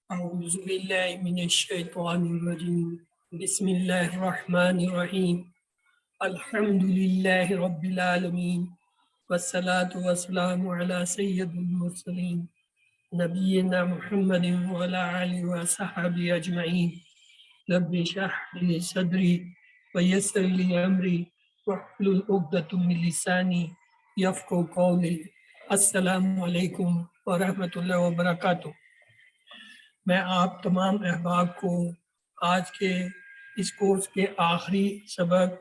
أعوذ بالله من الشيطان الرجيم بسم الله الرحمن الرحيم الحمد لله رب العالمين والصلاة والسلام على سيد المرسلين نبينا محمد وعلى آله وصحبه أجمعين رب اشرح لي صدري ويسر لي أمري واحلل عقدة من لساني يفقهوا قولي السلام علیکم ورحمۃ اللہ وبرکاتہ۔ میں آپ تمام احباب کو آج کے اس کورس کے آخری سبق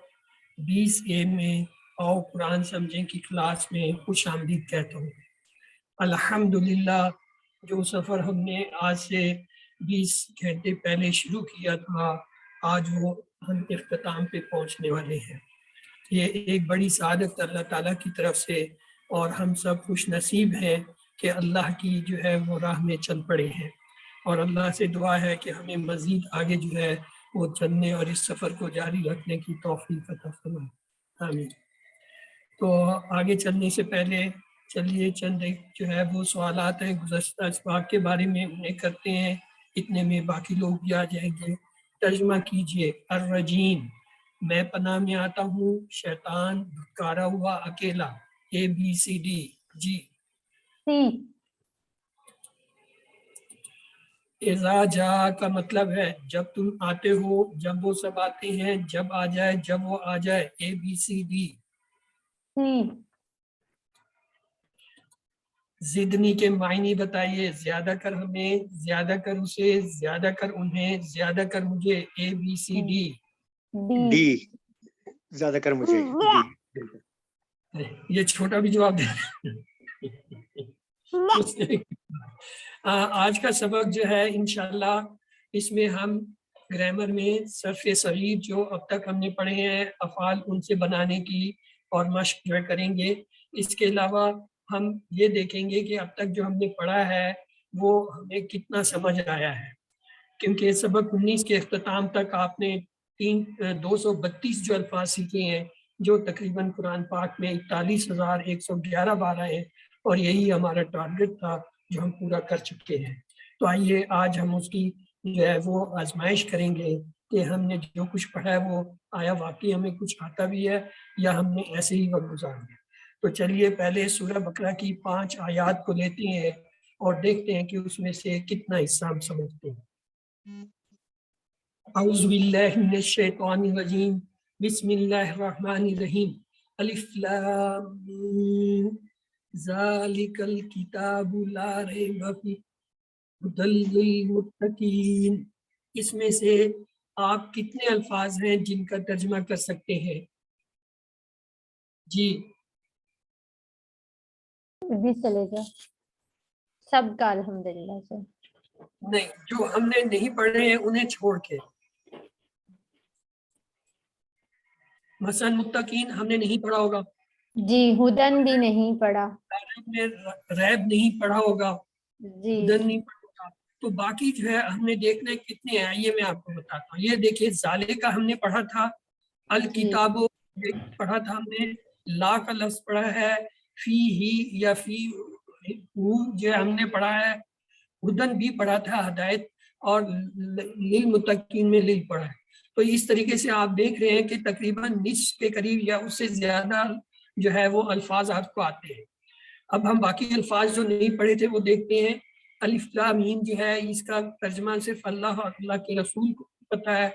20A میں آؤ قرآن سمجھیں کی کلاس میں خوش آمدید کہتا ہوں۔ الحمدللہ جو سفر ہم نے آج سے 20 گھنٹے پہلے شروع کیا تھا، آج وہ ہم اختتام پہ پہنچنے والے ہیں۔ یہ ایک بڑی سعادت اللہ تعالیٰ کی طرف سے، اور ہم سب خوش نصیب ہیں کہ اللہ کی جو ہے وہ راہ میں چل پڑے ہیں، اور اللہ سے دعا ہے کہ ہمیں مزید آگے جو ہے وہ چلنے اور اس سفر کو جاری رکھنے کی توفیق عطا فرمائے، آمین۔ تو آگے چلنے سے پہلے چلیے چند جو ہے وہ سوالات ہیں گزشتہ اسباق کے بارے میں انہیں کرتے ہیں، اتنے میں باقی لوگ بھی آ جائیں گے۔ ترجمہ کیجئے۔ الرجیم، میں پناہ میں آتا ہوں شیطان دھتکارا ہوا اکیلا۔ ABCD جی۔ اذا جا کا مطلب ہے جب تم آتے ہو، جب وہ سب آتے ہیں، جب آ جائے، جب وہ آ جائے۔ ABCD۔ زدنی کے معنی بتائیے۔ زیادہ کر ہمیں، زیادہ کر اسے، زیادہ کر انہیں، زیادہ کر مجھے۔ ABCD۔ ڈی، زیادہ کر مجھے۔ یہ چھوٹا بھی جواب دے۔ آج کا سبق جو ہے انشاءاللہ اس میں ہم گرامر میں صرف صغیر جو اب تک ہم نے پڑھے ہیں افعال ان سے بنانے کی اور مشق جو کریں گے۔ اس کے علاوہ ہم یہ دیکھیں گے کہ اب تک جو ہم نے پڑھا ہے وہ ہمیں کتنا سمجھ آیا ہے، کیونکہ سبق 19 کے اختتام تک آپ نے 232 جو الفاظ سیکھے ہیں، جو تقریباً قرآن پاک میں 41,111 بار آئے، اور یہی ہمارا ٹارگٹ تھا جو ہم پورا کر چکے ہیں۔ تو آئیے آج ہم اس کی جو ہے وہ آزمائش کریں گے کہ ہم نے جو کچھ پڑھا ہے وہ آیا واقعی ہمیں کچھ آتا بھی ہے یا ہم نے ایسے ہی وقت گزار دیا۔ تو چلیے پہلے سورہ بقرہ کی 5 آیات کو لیتے ہیں اور دیکھتے ہیں کہ اس میں سے کتنا حصہ ہم سمجھتے ہیں۔ اعوذ باللہ من الشیطان الرجیم، بسم اللہ الرحمن الرحیم۔ الف لام میم، ذالک الکتاب لا ریب فیہ ھدی للمتقین۔ اس میں سے آپ کتنے الفاظ ہیں جن کا ترجمہ کر سکتے ہیں؟ جی بھی چلے گا سب کا الحمدللہ سے۔ نہیں، جو ہم نے نہیں پڑھے ہیں انہیں چھوڑ کے۔ مثلا متقین ہم نے نہیں پڑھا ہوگا، جی ہدن بھی نہیں پڑھا، ہم نے ریب نہیں پڑھا ہوگا، جی ہدن نہیں پڑھا ہوگا۔ تو باقی جو ہے ہم نے دیکھنا ہے کتنے ہیں، یہ میں آپ کو بتاتا ہوں۔ یہ دیکھیے ذالکہ ہم نے پڑھا تھا، الکتاب پڑھا تھا ہم نے، لا کا لفظ پڑھا ہے، فی ہی یا فی ہو جو ہم نے پڑھا ہے، ہدن بھی پڑھا تھا ہدایت، اور للمتقین میں لل پڑھا ہے۔ تو اس طریقے سے آپ دیکھ رہے ہیں کہ تقریباً نصف کے قریب یا اس سے زیادہ جو ہے وہ الفاظ آپ کو آتے ہیں۔ اب ہم باقی الفاظ جو نہیں پڑھے تھے وہ دیکھتے ہیں۔ الف لام میم جو ہے اس کا ترجمہ صرف اللہ اور اللہ کے رسول کو پتہ ہے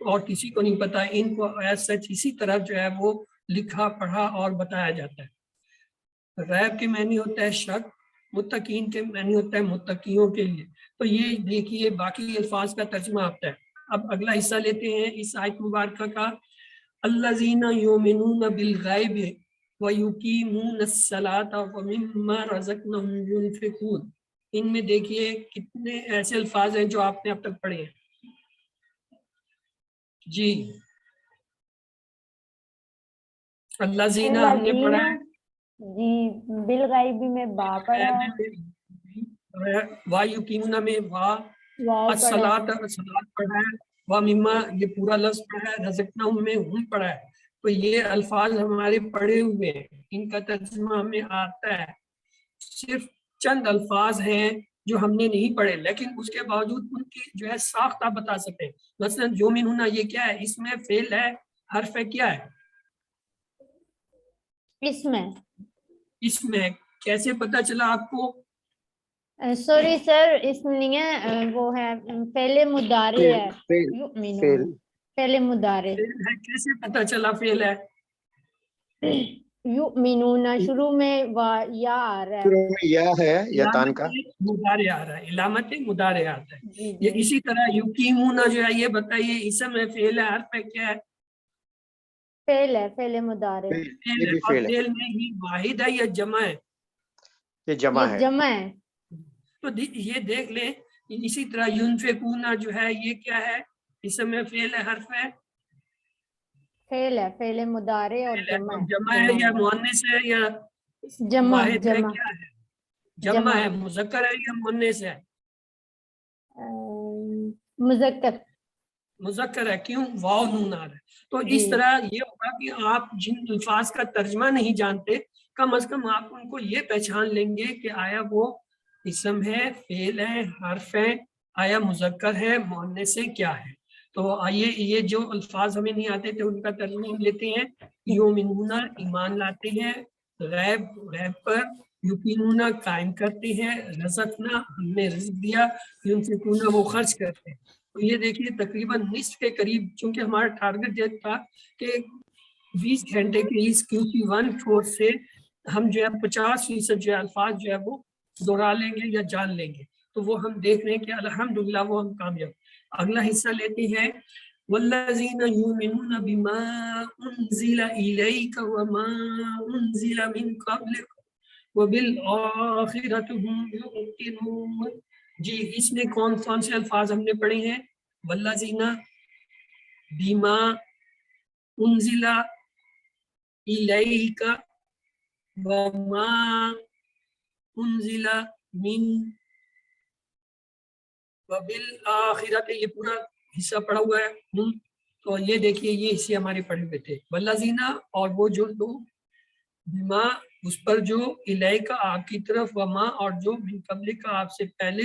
اور کسی کو نہیں پتہ۔ ان کو ایز سچ اسی طرح جو ہے وہ لکھا پڑھا اور بتایا جاتا ہے۔ ریب کے معنی ہوتا ہے شک، متقین کے معنی ہوتا ہے متقیوں کے لیے۔ تو یہ دیکھیے باقی الفاظ کا ترجمہ آتا ہے۔ اب اگلا حصہ لیتے ہیں اس آیت مبارکہ کا۔ الذین یؤمنون بالغیب وَيُقِیمُونَ الصَّلَاةَ وَمِمَّا رَزَقْنَاهُمْ يُنْفِقُونَ۔ ان میں دیکھیے کتنے ایسے الفاظ ہیں جو آپ نے اب تک پڑھے ہیں۔ جی الذین ہم نے پڑھا ہے، جی بالغیب میں با پڑھا، وَيُقِیمُونَ میں وا، واو پڑھا، الصلاۃ پڑھا ہے، وَمِمَّا یہ پورا لفظ پڑھا ہے، رَزَقْنَاهُمْ میں ہم پڑھا ہے۔ تو یہ الفاظ ہمارے پڑھے ہوئے ہیں، ان کا ترجمہ ہمیں آتا ہے۔ صرف چند الفاظ ہیں جو ہم نے نہیں پڑھے لیکن اس کے باوجود ان کی جو ہے ساخت آپ بتا سکتے ہیں. مثلا یؤمنون یہ کیا ہے؟ اس میں فعل ہے، حرف ہے، کیا ہے اس میں اس میں؟ کیسے پتا چلا آپ کو؟ سوری سر، اس میں نہیں ہے، وہ ہے پہلے مضارع ہے. فعل یؤمنون پہلے مضارع. فعل ہے، کیسے پتا چلا فعل ہے؟ یؤمنون شروع میں یا آ رہا ہے. شروع میں یا ہے، یا تان علامت کا. مضارع آ رہا ہے، علامت مضارع آتا ہے. جی یہ جی اسی طرح یقیمون جو ہے، یہ بتائیے اسم ہے، فعل ہے، حرف ہے، کیا ہے؟ فعل ہے، فعل مضارع. فعل یہ ہے. بھی اور فعل ہے، فعل میں ہی واحد ہے یا جمع ہے؟ یہ جمع یہ ہے. جمع ہے. تو یہ دیکھ لیں. اسی طرح ينفقون جو ہے یہ کیا ہے؟ اسم ہے، فعل ہے، حرف ہے، فعل ہے، فعل مضارع اور فعل ہے. جمع تو ہے. جمع ہے یا مؤنث ہے یا جمع واحد ہے، جمع کیا ہے؟ جمع ہے. مذکر ہے یا مؤنث ہے؟ مذکر. مذکر ہے. کیوں؟ واو نون آ رہا ہے. تو جی اس طرح یہ ہوگا کہ آپ جن الفاظ کا ترجمہ نہیں جانتے، کم از کم آپ ان کو یہ پہچان لیں گے کہ آیا وہ اسم ہے، فعل ہے، حرف ہے، آیا مذکر ہے، مؤنث ہے، کیا ہے. تو آئیے یہ جو الفاظ ہمیں نہیں آتے تھے ان کا ترجمہ ہم لیتے ہیں. یؤمنون ایمان لاتے ہیں، غیب پر، یقینون قائم کرتے ہیں، رزقنا ہم نے رزق دیا، ينفقون وہ خرچ کرتے ہیں. تو یہ دیکھیے تقریباً نصف کے قریب، چونکہ ہمارا ٹارگٹ یہ تھا کہ 20 گھنٹے کے اس QC1 کورس سے ہم جو ہے 50% جو ہے الفاظ جو ہے وہ دہرا لیں گے یا جان لیں گے. تو وہ ہم دیکھ رہے ہیں کہ الحمدللہ وہ ہم کامیاب. اگلا حصہ لیتے ہیں. والذین یؤمنون بما انزل الیک وما انزل من قبلک وبالآخرۃ هم یوقنون. جی اس میں کون سے الفاظ ہم نے پڑھے ہیں؟ والذین بما انزل الیک وما انزل من وبالآخرۃ، یہ پورا حصہ پڑھا ہوا ہے. تو یہ دیکھیے یہ حصے ہمارے پڑھے ہوئے تھے. والذین اور وہ جو لوگ، بما اس پر جو، الیک آپ کی طرف، وما اور جو، من قبل کا آپ سے پہلے،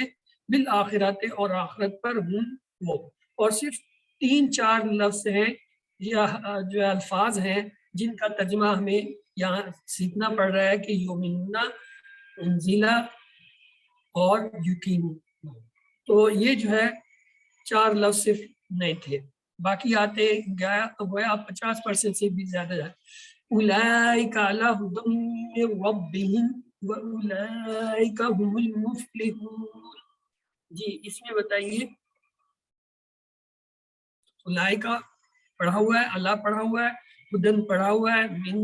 بالآخرات اور آخرت پر، ہوں وہ. اور صرف 3-4 لفظ ہیں یا جو الفاظ ہیں جن کا ترجمہ ہمیں یہاں سیکھنا پڑ رہا ہے کہ یؤمنون، انزلہ اور یقین. تو یہ جو ہے 4 لفظ صرف نہیں تھے، باقی آتے گیا تو گویا 50% سے بھی زیادہ ہے. اولئک علی ھدی من ربہم واولئک ھم المفلحون. جی اس میں بتائیے، اولئک پڑھا ہوا ہے، اللہ پڑھا ہوا ہے، ہدن پڑھا ہوا ہے، من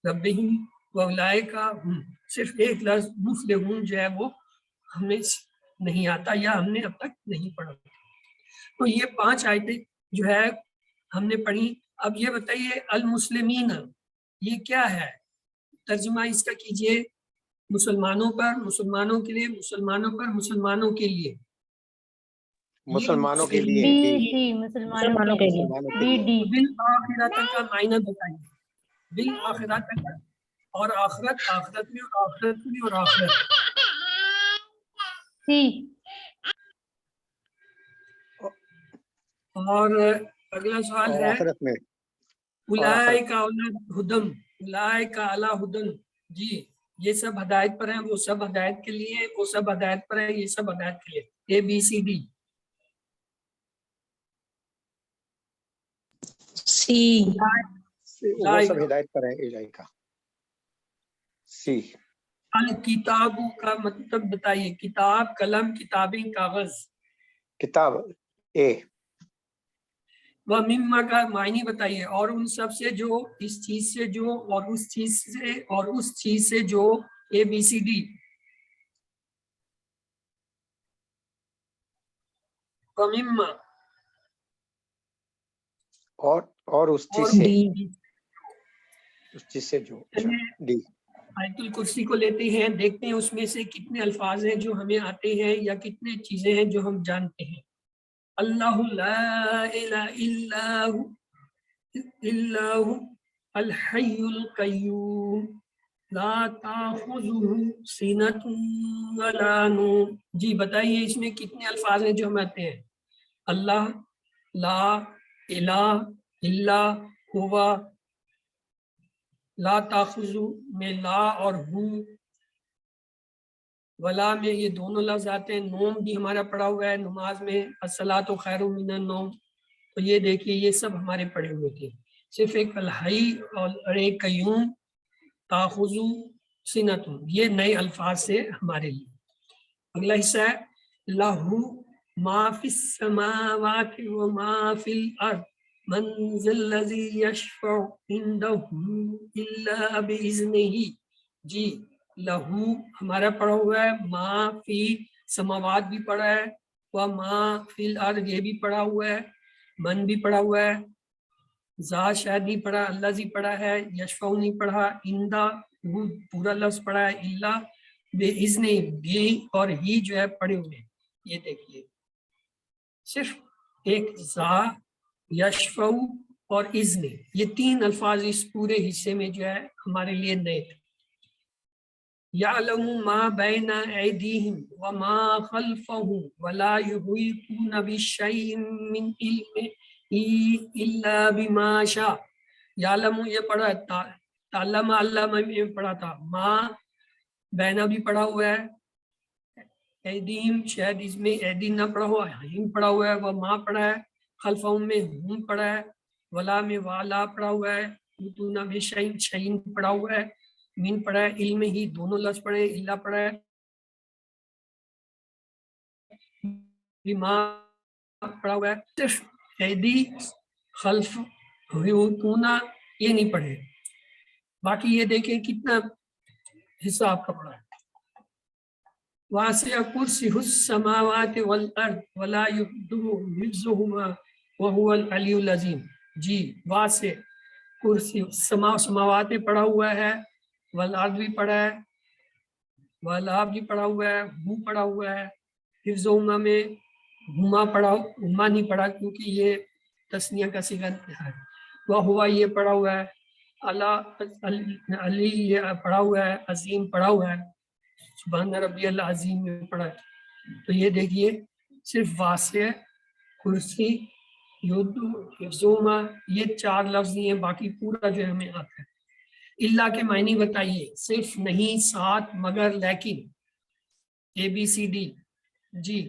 ربہم واولئک ھم. صرف ایک لفظ مفلحون جو ہے وہ ہمیں نہیں آتا یا ہم نے اب تک نہیں پڑھا. تو یہ 5 آیتیں جو ہے ہم نے پڑھی. اب یہ بتائیے المسلمین یہ کیا ہے؟ ترجمہ اس کا کیجئے. مسلمانوں پر، مسلمانوں کے لیے، مسلمانوں پر، مسلمانوں کے لیے. مسلمانوں کے لیے. ڈی مسلمانوں کے لیے. D D. بالآخرت کا معنی بتائیے. بالآخرت کا اور آخرت، آخرت میں اور آخرت میں اور آخرت. سی. اور اگلا سوال اور ہے آخرت میں. اولئک علی ھدی، اولئک علی ھدی. جی یہ سب ہدایت پر ہیں، وہ سب ہدایت کے لیے، وہ سب ہدایت پر ہیں، یہ سب ہدایت کے لیے. ABCD. سی. وہ سب ہدایت پر ہے. اولئک سی. الکتاب کا مطلب بتائیے. کتاب، قلم، کتابیں، کاغذ. کتاب اے. وَمِمَّا کا معنی بتائیے. اور ان سب سے جو، اس چیز سے جو، اور اس چیز سے، اور اس چیز سے جو. ABCD. وَمِمَّا اور اس چیز سے، ڈی. اس چیز سے جو. ڈی. آیت الکرسی کو لیتے ہیں، دیکھتے ہیں اس میں سے کتنے الفاظ ہیں جو ہمیں آتے ہیں یا کتنے چیزیں ہیں جو ہم جانتے ہیں. اللہ لا الہ الا هو الحی القیوم. لا تاخذہ سینۃ ولا نوم. جی بتائیے اس میں کتنے الفاظ ہیں جو ہم آتے ہیں؟ اللہ، لا، الہ، الا، ہوا. لا تاخذہ میں لا اور ہو، ولا میں یہ دونوں لفظ آتے ہیں. نوم بھی ہمارا پڑھا ہوا ہے نماز میں، الصلاۃ خیر من النوم. تو یہ دیکھیے یہ سب ہمارے پڑھے ہوئے تھے. صرف ایک الحی اور ایک قیوم، تاخذو سنتم، یہ نئے الفاظ سے ہمارے لیے. اگلا حصہ ہے لہو ما فی السماوات و ما فی الارض من ذا الذی یشفع عندہ الا باذنہ. جی لہو ہمارا پڑھا ہوا ہے، ما فی سماوات بھی پڑھا ہے، و ما فی الارض یہ بھی پڑھا ہوا ہے، من بھی پڑھا ہوا ہے، ذا شاید نہیں پڑھا، اللہ زی پڑھا ہے، یشفع نہیں پڑھا، اندہ وہ پورا لفظ پڑھا ہے، اللہ بے اذن بھی اور ہی جو ہے پڑھے ہوئے. یہ دیکھیے صرف ایک ذا، یشفع اور اذن، یہ تین الفاظ اس پورے حصے میں جو ہے ہمارے لیے نئے تھے. یعلم ما بین ایدیہم وما خلفہم ولا یحیطون بشیء من علمہ الا بما شاء. یعلم یہ پڑھا ہے، تعلم علم میں پڑھا تھا، ما بینا بھی پڑھا ہوا ہے، ایدیم شاید اس میں ایدین نہ پڑھا ہوا ہے، ہم پڑھا ہوا ہے، وہ ما پڑھا ہے، خلفہم میں ہم پڑھا ہے، ولا میں والا پڑھا ہوا ہے، یحیطون بشیء شیء پڑھا ہوا ہے، من پڑھا ہے، علم ہی دونوں لفظ پڑھے، الا پڑھا ہے، بما پڑھا ہوا ہے. صرف ایدی، خلف، یحیطون یہ نہیں پڑھے. باقی یہ دیکھیں کتنا حصہ آپ کا پڑھا ہے. واسع کرسیہ السماوات والارض ولا یؤودہ حفظہما وہو العلی العظیم. جی واسع کرسی، سماوات میں پڑھا ہوا ہے، والارض بھی پڑھا ہے، والا بھی پڑھا ہوا ہے، ہو پڑھا ہوا ہے، حفظہما میں ہما پڑھا، ہما نہیں پڑھا کیونکہ یہ تسنیہ کا صیغہ ہے. وہ ہوا یہ پڑھا ہوا ہے، علی یہ پڑھا ہوا ہے، عظیم پڑھا ہوا ہے، سبحان ربی اللہ عظیم میں پڑھا ہے. تو یہ دیکھیے صرف واسع، کرسی، حفظہما یہ چار لفظ ہی ہیں، باقی پورا جو ہے ہمیں آتا ہے. اللہ کے معنی بتائیے، صرف، نہیں، ساتھ، مگر، لیکن، اے بی سی ڈی. جی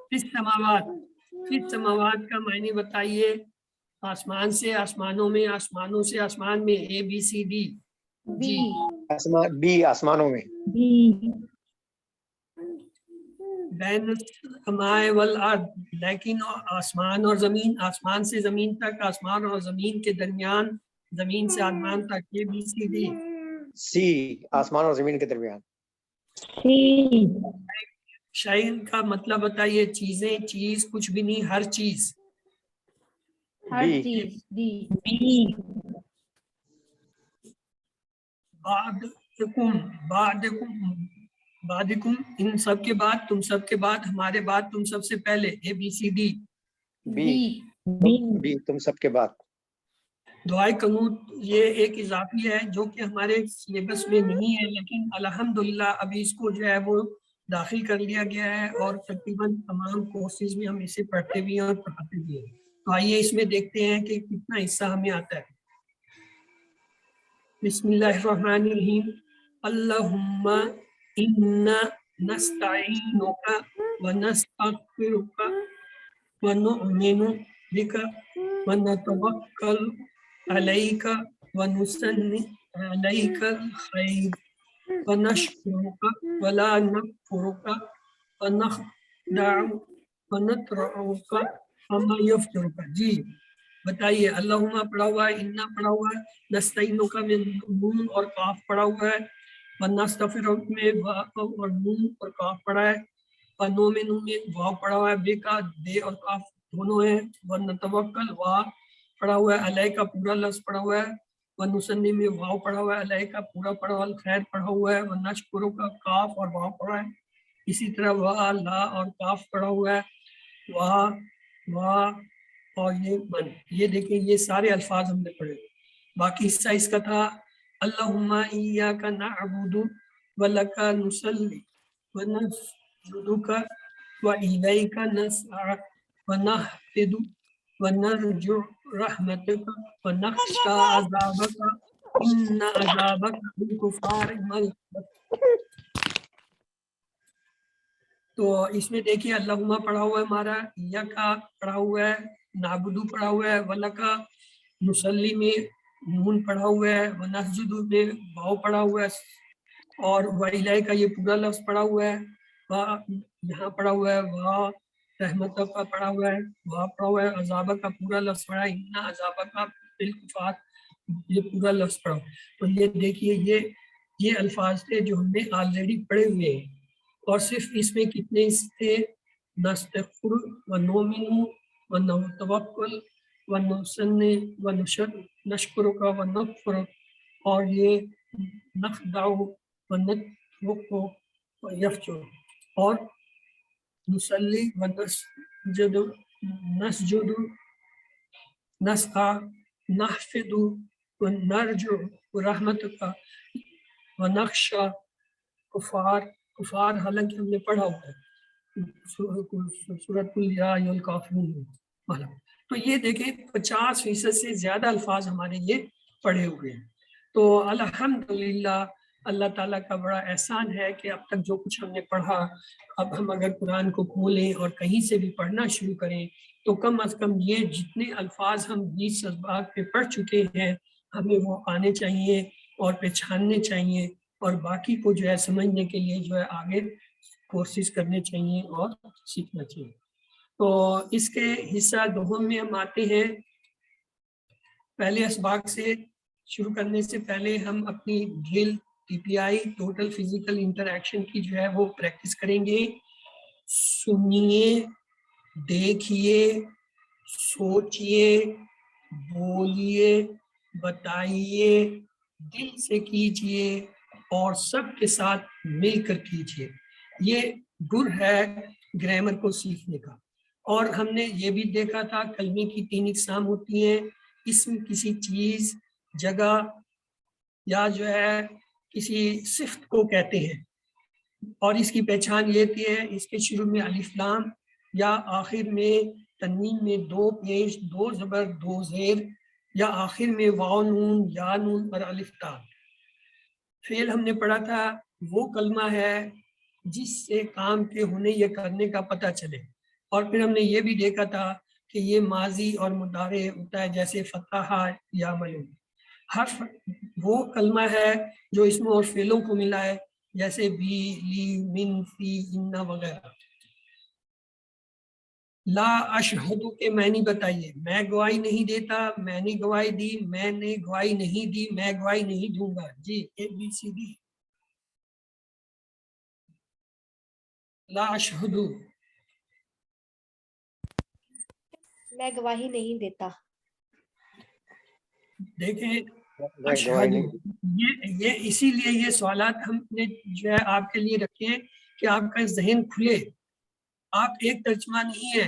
فی السماوات، فی السماوات کا معنی بتائیے. آسمان سے، آسمانوں میں، آسمانوں سے آسمان میں، اے بی سی ڈی. جی بی آسمانوں میں. بین السماء والارض، لیکن آسمان اور زمین، آسمان سے زمین تک، آسمان اور زمین کے درمیان، زمین سے آسمان تک، اے بی سی ڈی. سی آسمان اور زمین کے درمیان. شعین کا مطلب بتائیے. چیزیں، چیز، کچھ بھی نہیں، ہر چیز. ہر بی چیز. بعدکم، بعدکم ان سب کے بعد، تم سب کے بعد، ہمارے بعد، تم سب سے پہلے، اے بی سی ڈی. بی تم سب کے بعد. دعائے قنوت یہ ایک اضافی ہے جو کہ ہمارے سلیبس میں نہیں ہے، لیکن الحمدللہ ابھی اس کو جو ہے وہ داخل کر لیا گیا ہے، اور تقریباً تمام کورسز میں ہم اسے پڑھتے بھی ہیں اور پڑھاتے بھی ہیں. تو آئیے اس میں دیکھتے ہیں کہ کتنا حصہ ہمیں آتا ہے. بسم اللہ الرحمن الرحیم. اللہم انا نستعینک ونستغفرک ونؤمن بک ونتوکل علیک ونثنی علیک الخیر ونشکرک ولا نکفرک ونخدع ونطرؤک وما یفترک. جی بتائیے. اللہم پڑھا ہوا ہے، انا پڑھا ہوا ہے، نستعینک میں نون اور قاف پڑھا ہوا ہے، ونستغفرک میں واو اور نون اور قاف پڑھا ہے، ونؤمن میں واو پڑھا ہوا ہے، بے کا بے اور قاف دونوں ہیں، ونتوکل وا پڑھا ہوا ہے، علیہ کا پورا لفظ پڑھا ہوا ہے، ونصلی میں واو پڑھا ہوا ہے، علیہ کا پورا پڑھا ہوا ہے، خیر پڑھا ہوا ہے، ونشکرو کا کاف اور واو پڑھا ہے. اسی طرح وا لا اور کاف پڑھا ہوا ہے، وا اور یہ من. یہ دیکھیں یہ سارے الفاظ ہم نے پڑھے. باقی حصہ اس کا تھا اللہم ایاک نعبد ولک نصلی ونسجدک والیک نسعی ونحفد ونرجو رحمتک ونخشى عذابک ان عذابک بالکفار ملحق. تو اس میں دیکھیے اللہم پڑھا ہوا ہے ہمارا, ایاکا پڑھا ہوا ہے, نعبدو پڑھا ہوا ہے, ولکا نصلی میں نون پڑھا ہوا ہے, ونسجد میں واو پڑھا ہوا ہے, اور وَإِلَيْكَ کا یہ پورا لفظ پڑھا ہوا ہے, یہاں پڑھا ہوا ہے, وا رحمت کا پڑھا ہوا ہے, وہاں پڑھا ہوا ہے, عذاب کا پورا لفظ پڑھا ہے, اِنَّ عذاب کا بالکفار یہ پورا لفظ پڑھا. تو یہ دیکھیے یہ الفاظ تھے جو ہم نے آلریڈی پڑھے ہوئے ہیں, اور صرف اس میں کتنے تھے, نستغفر ونؤمن ونتوکل ونصلی ونشکرک ونغفر, اور یہ نخدع ونترک ویفجر, اور نصلی ونسجد نسعی نحفظ ونرجو رحمتک ونخشى کفار حالانکہ ہم نے پڑھا ہوا ہے سورۃ یا ایھا الکافرون والا. تو یہ دیکھیں 50% سے زیادہ الفاظ ہمارے یہ پڑھے ہوئے ہیں. تو الحمدللہ اللہ تعالیٰ کا بڑا احسان ہے کہ اب تک جو کچھ ہم نے پڑھا, اب ہم اگر قرآن کو کھولیں اور کہیں سے بھی پڑھنا شروع کریں تو کم از کم یہ جتنے الفاظ ہم 20 اسباق پہ پڑھ چکے ہیں ہمیں وہ آنے چاہیے اور پہچاننے چاہیے, اور باقی کو جو ہے سمجھنے کے لیے جو ہے آگے کورسز کرنے چاہیے اور سیکھنا چاہیے. تو اس کے حصہ دوم میں ہم آتے ہیں. پہلے اسباق سے شروع کرنے سے پہلے ہم اپنی drill TPI total physical interaction کی جو ہے وہ پریکٹس کریں گے. سنیے, دیکھیے, سوچئے, بولیے, بتائیے, دل سے کیجئے اور سب کے ساتھ مل کر کیجئے. یہ گر ہے گرامر کو سیکھنے کا. اور ہم نے یہ بھی دیکھا تھا کلمے کی 3 اقسام ہوتی ہیں, اسم کسی چیز, جگہ یا جو ہے کسی صفت کو کہتے ہیں, اور اس کی پہچان یہ تھی ہے اس کے شروع میں الف لام یا آخر میں تنوین میں 2 پیش 2 زبر 2 زیر, یا آخر میں واو نون یا نون اور الف تا. فعل ہم نے پڑھا تھا وہ کلمہ ہے جس سے کام کے ہونے یا کرنے کا پتہ چلے, اور پھر ہم نے یہ بھی دیکھا تھا کہ یہ ماضی اور مضارع ہوتا ہے جیسے فتح یا ملون. حرف وہ کلمہ ہے جو اسم اور فعلوں کو ملا ہے جیسے بی, لی, من, فی, ان وغیرہ. لا اشہدو کے معنی بتائیے. میں گواہی نہیں دیتا, میں نے گواہی دی, میں نے گواہی نہیں دی, میں گواہی نہیں دوں گا. جی ABCD. لا اشہدو میں گواہی نہیں دیتا. دیکھیں میں گواہی نہیں یہ اسی لیے یہ سوالات ہم نے جو ہے آپ کے لیے رکھے کہ آپ کا ذہن کھلے. آپ ایک ترجمہ نہیں ہے,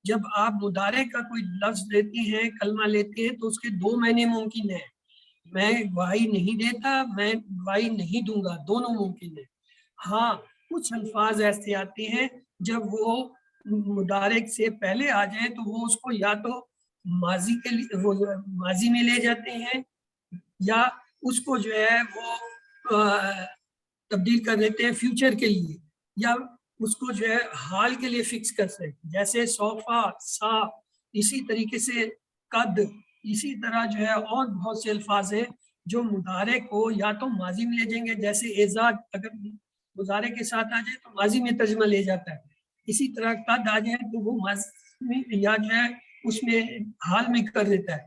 جب آپ مضارع کا کوئی لفظ لیتے ہیں, کلمہ لیتے ہیں, تو اس کے 2 معنی ممکن ہیں. میں گواہی نہیں دیتا, میں گواہی نہیں دوں گا, دونوں ممکن ہیں. ہاں کچھ الفاظ ایسے آتے ہیں جب وہ مضارع سے پہلے آ جائیں تو وہ اس کو یا تو ماضی کے لیے وہ ماضی میں لے جاتے ہیں, یا اس کو جو ہے وہ تبدیل کر دیتے ہیں فیوچر کے لیے, یا اس کو جو ہے حال کے لیے فکس کر سکتے ہیں جیسے صوفہ, سا, اسی طریقے سے قد. اسی طرح جو ہے اور بہت سے الفاظ ہیں جو مضارع کو یا تو ماضی میں لے جائیں گے, جیسے اعزاز اگر مضارع کے ساتھ آ جائے تو ماضی میں ترجمہ لے جاتا ہے. اسی طرح قد آ جائے تو وہ ماضی میں یا جو ہے اس میں حال میں کر دیتا ہے,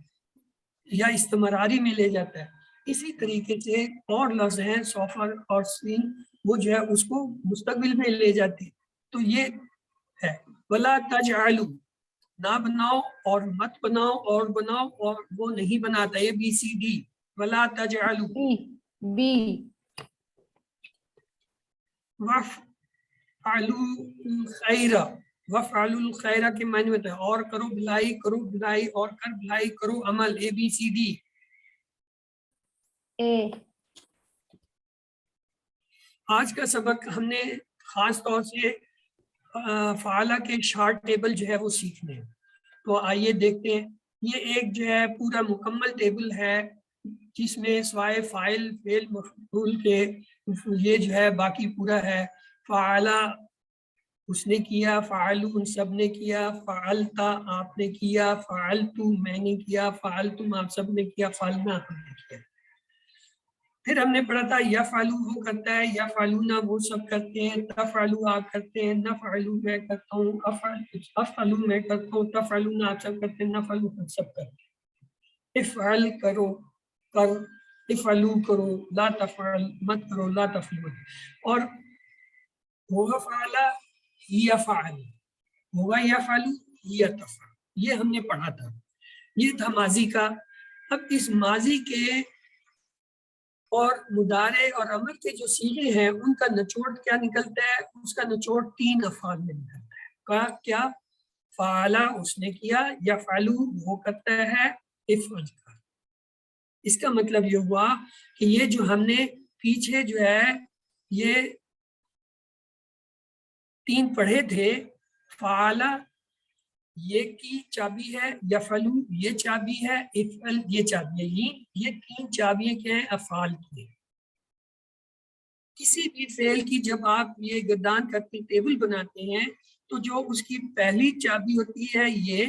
یا استمراری میں لے جاتا ہے. اسی طریقے سے اور لفظ ہیں صوفہ اور سین, وہ جو ہے اس کو مستقبل میں لے جاتے ہیں. تو یہ ہے ولا تجعلوا, نہ بناؤ اور مت بناؤ اور بناؤ اور وہ نہیں بناتا. یہ ABCD. ولا تجعلوا بی وافعلوا الخیر, وفعلوا الخیر کے معنی ہوتا ہے اور کرو بھلائی اور کر بھلائی کرو عمل ABCD. A. آج کا سبق ہم نے خاص طور سے فعالہ کے شارٹ ٹیبل جو ہے وہ سیکھنے ہیں. تو آئیے دیکھتے ہیں. یہ ایک جو ہے پورا مکمل ٹیبل ہے جس میں سوائے فاعل فعل مفعول کے یہ جو ہے باقی پورا ہے. فعالہ اس نے کیا، فعلوا ان سب نے کیا، فعلتا آپ نے کیا، فعلتو میں نے کیا، فعلتم آپ سب نے کیا، فعلنا ہم نے کیا. پھر ہم نے پڑھا تھا یفعلوا وہ کرتا ہے، یفعلون وہ سب کرتے ہیں، تفعلوا آپ کرتے ہیں، نفعلوا میں کرتا ہوں، افعلوا میں کرتا ہوں، تفعلون آپ سب کرتے ہیں، نفعلوا ہم سب کرتے ہیں. افعل کرو کر، افعلوا کرو، لا تفعل مت کرو، لا تفعل. اور ہوا فعلا یفعل، ہوا یفعل یتفعل، یہ ہم نے پڑھا تھا. یہ تھا ماضی کا. اب اس ماضی کے اور مضارع اور امر کے جو صیغے ہیں ان کا نچوڑ کیا نکلتا ہے؟ اس کا نچوڑ 3 افعال میں نکلتا ہے. کیا؟ فعلا اس نے کیا، یفعل وہ کرتا ہے، افعل کا. اس کا مطلب یہ ہوا کہ یہ جو ہم نے پیچھے جو ہے یہ 3 پڑھے تھے، فعلا یہ کی چابی ہے، یفعل یہ چابی ہے، افعل یہ چابی ہے. یہ 3 چابیاں کیا ہیں؟ افعال کی ہیں. کسی بھی فعل کی جب آپ یہ گردان کرتے ٹیبل بناتے ہیں تو جو اس کی پہلی چابی ہوتی ہے یہ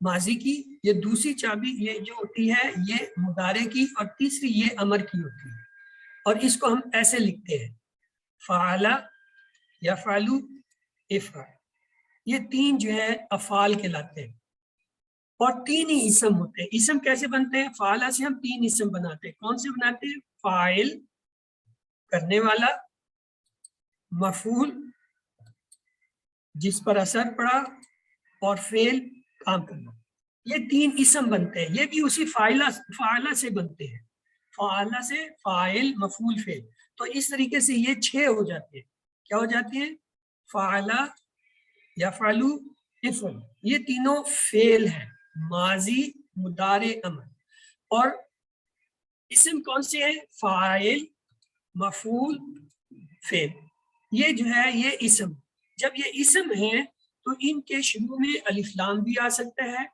ماضی کی، یہ دوسری چابی یہ جو ہوتی ہے یہ مضارع کی، اور تیسری یہ امر کی ہوتی ہے. اور اس کو ہم ایسے لکھتے ہیں فعل، یفعل، افعل. یہ 3 جو ہے افعال کہلاتے ہیں اور 3 ہی اسم ہوتے ہیں. اسم کیسے بنتے ہیں؟ فعلہ سے ہم 3 اسم بناتے ہیں. کون سے بناتے ہیں؟ فاعل کرنے والا، مفعول جس پر اثر پڑا، اور فعل کام کرنا. یہ 3 اسم بنتے ہیں. یہ بھی اسی فاعلہ سے بنتے ہیں. فاعلہ سے فاعل مفعول فعل. تو اس طریقے سے یہ 6 ہو جاتے ہیں. کیا ہو جاتے ہیں؟ فعلہ، یفعل، افعل. یہ تینوں فعل ہیں، ماضی مضارع امر. اور اسم کون سے ہیں؟ فاعل، مفعول، فعل. یہ جو ہے یہ اسم. جب یہ اسم ہیں تو ان کے شروع میں الف لام بھی آ سکتا ہے،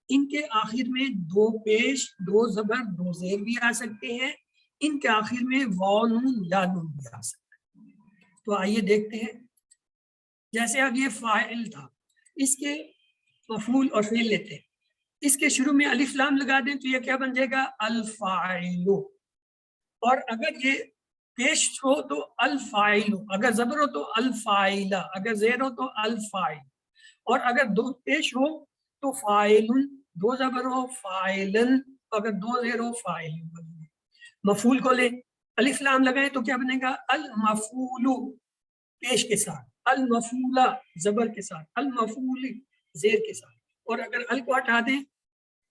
ان کے آخر میں 2 پیش 2 زبر 2 زیر بھی آ سکتے ہیں، ان کے آخر میں واو نون یا نون بھی آ سکتا ہے. تو آئیے دیکھتے ہیں. جیسے اب یہ فاعل تھا، اس کے مفعول اور فعل لیتے ہیں، اس کے شروع میں الف لام لگا دیں تو یہ کیا بن جائے گا؟ الفاعل. اور اگر یہ پیش ہو تو الفاعل، اگر زبر ہو تو الفاعلہ، اگر زیر ہو تو الفاعل، اور اگر 2 پیش ہو تو فاعل، 2 زبر ہو فاعلن، اگر 2 زیر ہو فاعل. مفعول کو لیں، الف لام لگائیں تو کیا بنے گا؟ المفعول پیش کے ساتھ، المفعولہ زبر کے ساتھ، المفعول زیر کے ساتھ. اور اگر ال کو ہٹا دیں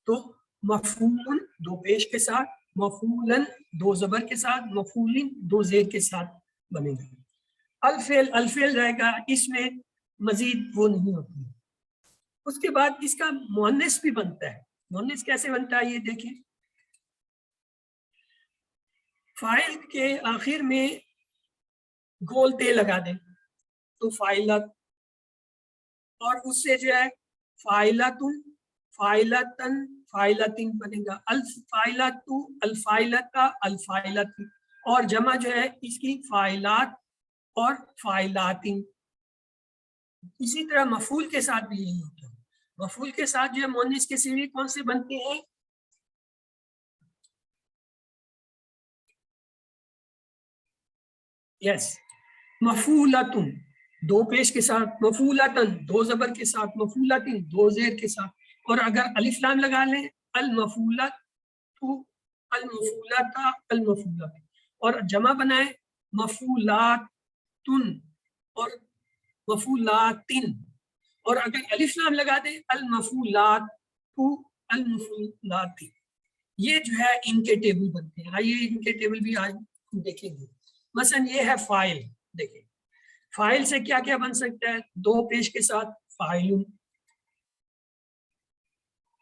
تو مفعول 2 پیش کے ساتھ، مفعولن 2 زبر کے ساتھ، مفعولن 2 زیر کے ساتھ بنے گا. الفعل الفعل رہے گا، اس میں مزید وہ نہیں ہوتی. اس کے بعد اس کا مؤنث بھی بنتا ہے. مؤنث کیسے بنتا ہے یہ دیکھیں. فاعل کے آخر میں گول تے لگا دیں تو فاعلت، اور اس سے جو ہے فاعلتن، فاعلتن، فاعلتن بنے گا. الفاعلت، الفاعلتا، الفاعلت. اور جمع جو ہے اس کی فاعلات اور فاعلاتن. اسی طرح مفعول کے ساتھ بھی یہی ہوتا ہے. مفعول کے ساتھ جو ہے مؤنث کے صیغے کون سے بنتے ہیں؟ یس، مفعولتن 2 پیش کے ساتھ، مفعولتن 2 زبر کے ساتھ، مفعولتن 2 زیر کے ساتھ. اور اگر الف لام لگا لیں المفعولت، المفعولتا، المفعولت. اور جمع بنائیں مفعولاتن اور مفعولاتن. اور اگر الف لام لگا دیں المفعولات، المفعولات. یہ جو ہے ان کے ٹیبل بنتے ہیں. آئیے ان کے ٹیبل بھی آج دیکھیں گے. مثلا یہ ہے فاعل. دیکھیں فائل سے کیا کیا بن سکتا ہے؟ دو پیش کے ساتھ فائل،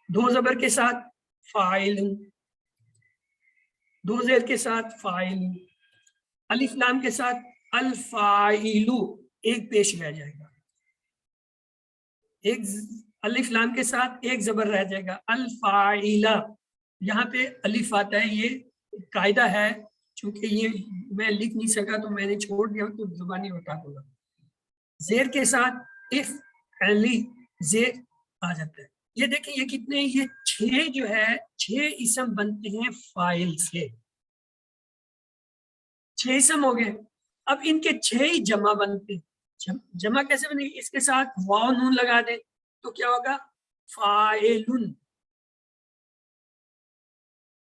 دو زبر کے ساتھ فائل، دو زیر کے ساتھ فائل، الف لام کے ساتھ الفائلو، ایک پیش رہ جائے گا، ایک الف لام کے ساتھ ایک زبر رہ جائے گا، الفائلہ، یہاں پہ الف آتا ہے، یہ قاعدہ ہے، چونکہ یہ میں لکھ نہیں سکا تو میں نے چھوڑ دیا تو زبانی ہوتا ہوگا. زیر کے ساتھ اف علی زیر آ جاتا ہے. یہ دیکھیں یہ کتنے، یہ 6 جو ہے 6 اسم بنتے ہیں فائل سے، 6 اسم ہو گئے. اب ان کے 6 ہی جمع بنتے ہیں. جمع کیسے بنے گی؟ اس کے ساتھ واو نون لگا دیں تو کیا ہوگا؟ فائلن،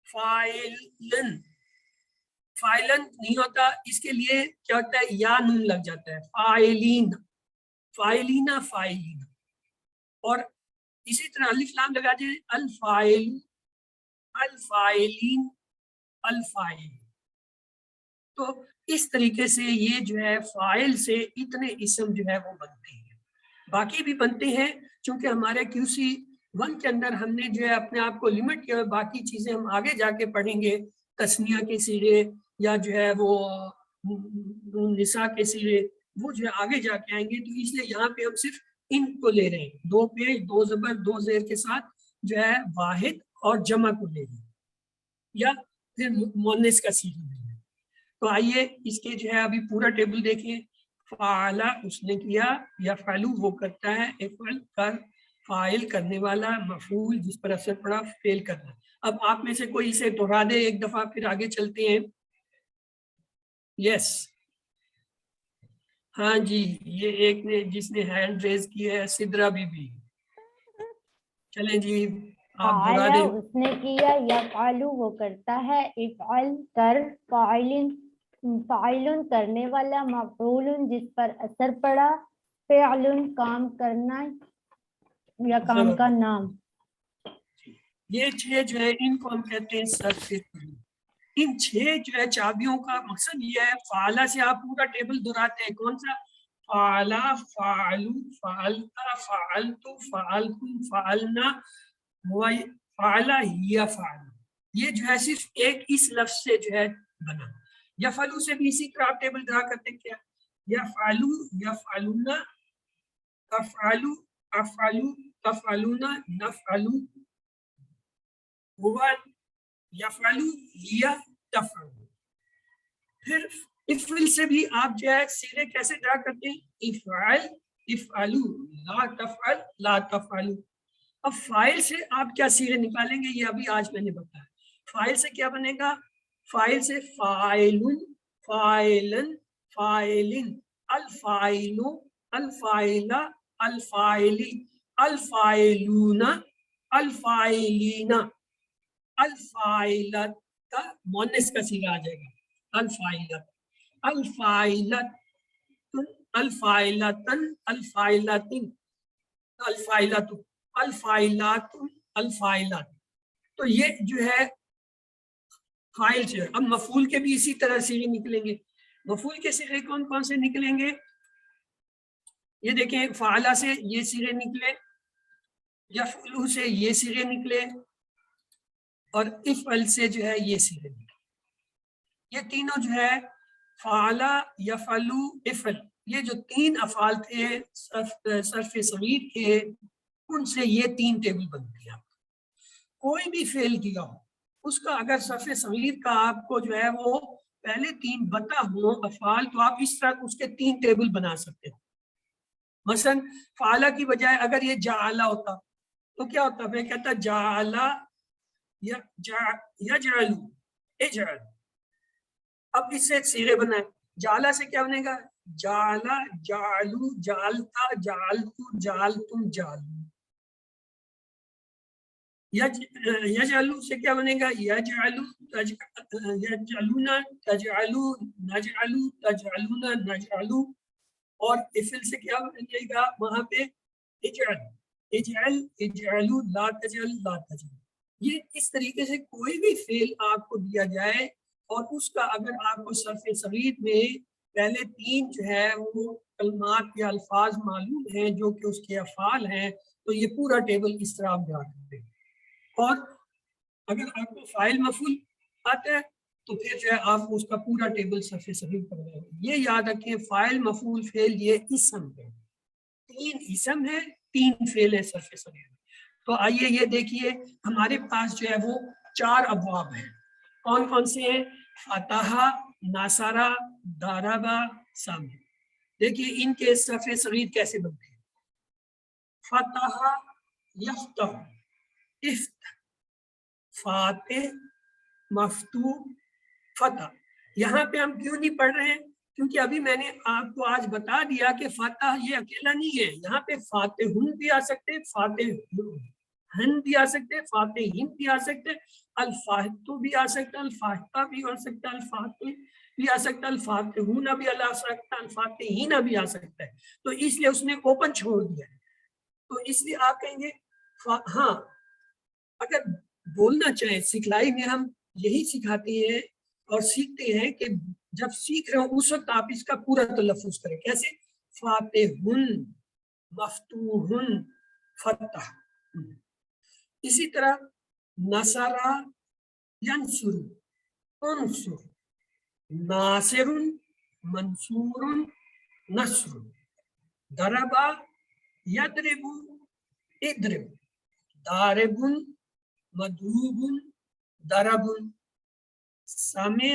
فائلن، فائلن نہیں ہوتا، اس کے لیے کیا ہوتا ہے؟ یا نون لگ جاتا ہے، فائلین، فائلینا، فائلین. اور اسی طرح الف لام لگا دیں، الفائل، الفائلین، الفائل. تو اس طریقے سے یہ جو ہے فائل سے اتنے اسم جو ہے وہ بنتے ہیں. باقی بھی بنتے ہیں، چونکہ ہمارے QC 1 کے اندر ہم نے جو ہے اپنے آپ کو لمٹ کیا، باقی چیزیں ہم آگے جا کے پڑھیں گے، تسنیہ کے صیغے یا جو ہے وہ نساء کے صیغے، وہ جو ہے آگے جا کے آئیں گے. تو اس لیے یہاں پہ ہم صرف ان کو لے رہے ہیں، 2 پیش 2 زبر 2 زیر کے ساتھ جو ہے واحد اور جمع کو لے رہے ہیں، یا پھر مؤنث کا صیغہ لے رہے ہیں. تو آئیے اس کے جو ہے ابھی پورا ٹیبل دیکھیں. فعلا اس نے کیا، یا فعلو وہ کرتا ہے، افعل کر، فائل کرنے والا، مفعول جس پر اثر پڑا فعل کرنا. اب آپ میں سے کوئی اسے دہرا دے ایک دفعہ، پھر آگے چلتے ہیں. یس ہاں جی، یہ ایک نے جس نے ہینڈ ریز کی ہے سدرا بی بی. چلیں جی آپ دہرا فعلا دیں. اس نے کیا، یفعلو وہ کرتا ہے، افعل کر، فاعلن فاعلن کرنے والا، مفعول جس پر اثر پڑا، فعل کام کرنا یا کام کا نام. یہ 6 جو ہے ان کو ہم کہتے ہیں صرف. ان 6 جو ہے چابیوں کا مقصد یہ ہے، فعلا سے آپ پورا ٹیبل دہراتے ہیں. کون سا؟ فعلا، فعلو، فعلتا، فعلتو، فعلتم، فعلنا، فعلا، یفعل. یہ جو ہے صرف ایک اس لفظ سے جو ہے بنا. یفعلو سے بھی اسی طرح آپ ٹیبل درا کرتے ہیں. کیا؟ یفعلو، یفعلون، تفعلو، افعلو، تفعلون، نفعلو، ہوا، یفعلو، ہی، تفعل. پھر افعل سے بھی آپ جو ہے سیرے کیسے ڈرا کرتے ہیں؟ افعل، افعلو، لا تفعل، لا تفعلو. اب فائل سے آپ کیا سیرے نکالیں گے یہ ابھی آج میں نے بتایا. فائل سے کیا بنے گا؟ فائل سے فائلن، فائلن، فائلن، الفائلو، الفائلہ، الفائلی، الفائلون، الفائلین، الفائلت، مؤنث کا صیغہ آ جائے گا، الفائلت، الفائلت، الفائلتن، الفائلتن، الفائلت، الفائلات، الفائلات. تو یہ جو ہے فائل سے. اب مفعول کے بھی اسی طرح صیغے نکلیں گے. مفعول کے صیغے کون کون سے نکلیں گے؟ یہ دیکھیں، فعلا سے یہ صیغے نکلے، یفعلو سے یہ صیغے نکلے، اور افعل سے جو ہے یہ صیغے نکلے. یہ تینوں جو ہے فعلا، یفعلو، افعل، یہ جو 3 افعال تھے صرف صغیر کے، ان سے یہ 3 ٹیبل بنتی ہے. کوئی بھی فعل کیا ہو اس کا اگر صرف صغیر کا آپ کو جو ہے وہ پہلے 3 بتا ہو افعال، تو آپ اس طرح اس کے 3 ٹیبل بنا سکتے ہو. مثلا فعلا کی بجائے اگر یہ جعلا ہوتا تو کیا ہوتا؟ میں کہتا جعلا، یجعلو، اجعل. اب اس سے صیغے بنا ہے. جعلا سے کیا بنے گا؟ جعلا، جعلو، جعلتا، جعلتو، جعلتم، جعلو. یجعلو سے کیا بنے گا؟ یجعلو، یجعلون، تجعلو، نجعلو، تجعلون، نجعلو. اور افعل سے کیا بنے گا وہاں پہ؟ اجعل، اجعل، اجعلو، لا تجعل، لا تجعل. یہ اس طریقے سے کوئی بھی فعل آپ کو دیا جائے اور اس کا اگر آپ کو صرف صغیر میں پہلے 3 جو ہے وہ کلمات یا الفاظ معلوم ہیں جو کہ اس کے افعال ہیں تو یہ پورا ٹیبل اس طرح آپ یاد کریں. اور اگر آپ کو فاعل مفعول آتا ہے تو پھر جو ہے آپ اس کا پورا ٹیبل صفحے صحیح کر رہے ہیں. یہ یاد رکھیں فاعل مفعول فعل یہ اسم ہے, 3 اسم ہے 3 فعل ہے صرف صغیر. تو آئیے یہ دیکھیے ہمارے پاس جو ہے وہ 4 ابواب ہیں. کون کون سے ہیں؟ فتح, ناصرہ, ضربہ, سامع. دیکھیے ان کے صرف صغیر کیسے بنتے ہیں. فتح یفتح, افتح, فاتح, مفتوح, فتح. یہاں پہ ہم کیوں نہیں پڑھ رہے ہیں؟ کیونکہ ابھی میں نے آپ کو آج بتا دیا کہ فاتح یہ اکیلا نہیں ہے. یہاں پہ فاتحن بھی آ سکتے, فاتحن بھی آ سکتے, فاتحین بھی آ سکتے, الفاتح بھی آ سکتا, الفاتحہ بھی آ سکتا, الفاتح بھی آ سکتا, الفاتحون بھی آ سکتا, الفاتحین بھی آ سکتا ہے. تو اس لیے اس نے اوپن چھوڑ دیا ہے. تو اس لیے آپ کہیں گے ہاں اگر بولنا چاہیں, سکھلائی میں ہم یہی سکھاتے ہیں اور سیکھتے ہیں کہ جب سیکھ رہے ہوں اس وقت آپ اس کا پورا تلفظ کریں. کیسے؟ فاتحن, مفتوحن, فتح. اسی طرح نصرہ ینصر, انصر, ناصر, منصور, نصر, ضربہ یضرب, اضرب, ضارب, مضروب, ضرب, سامع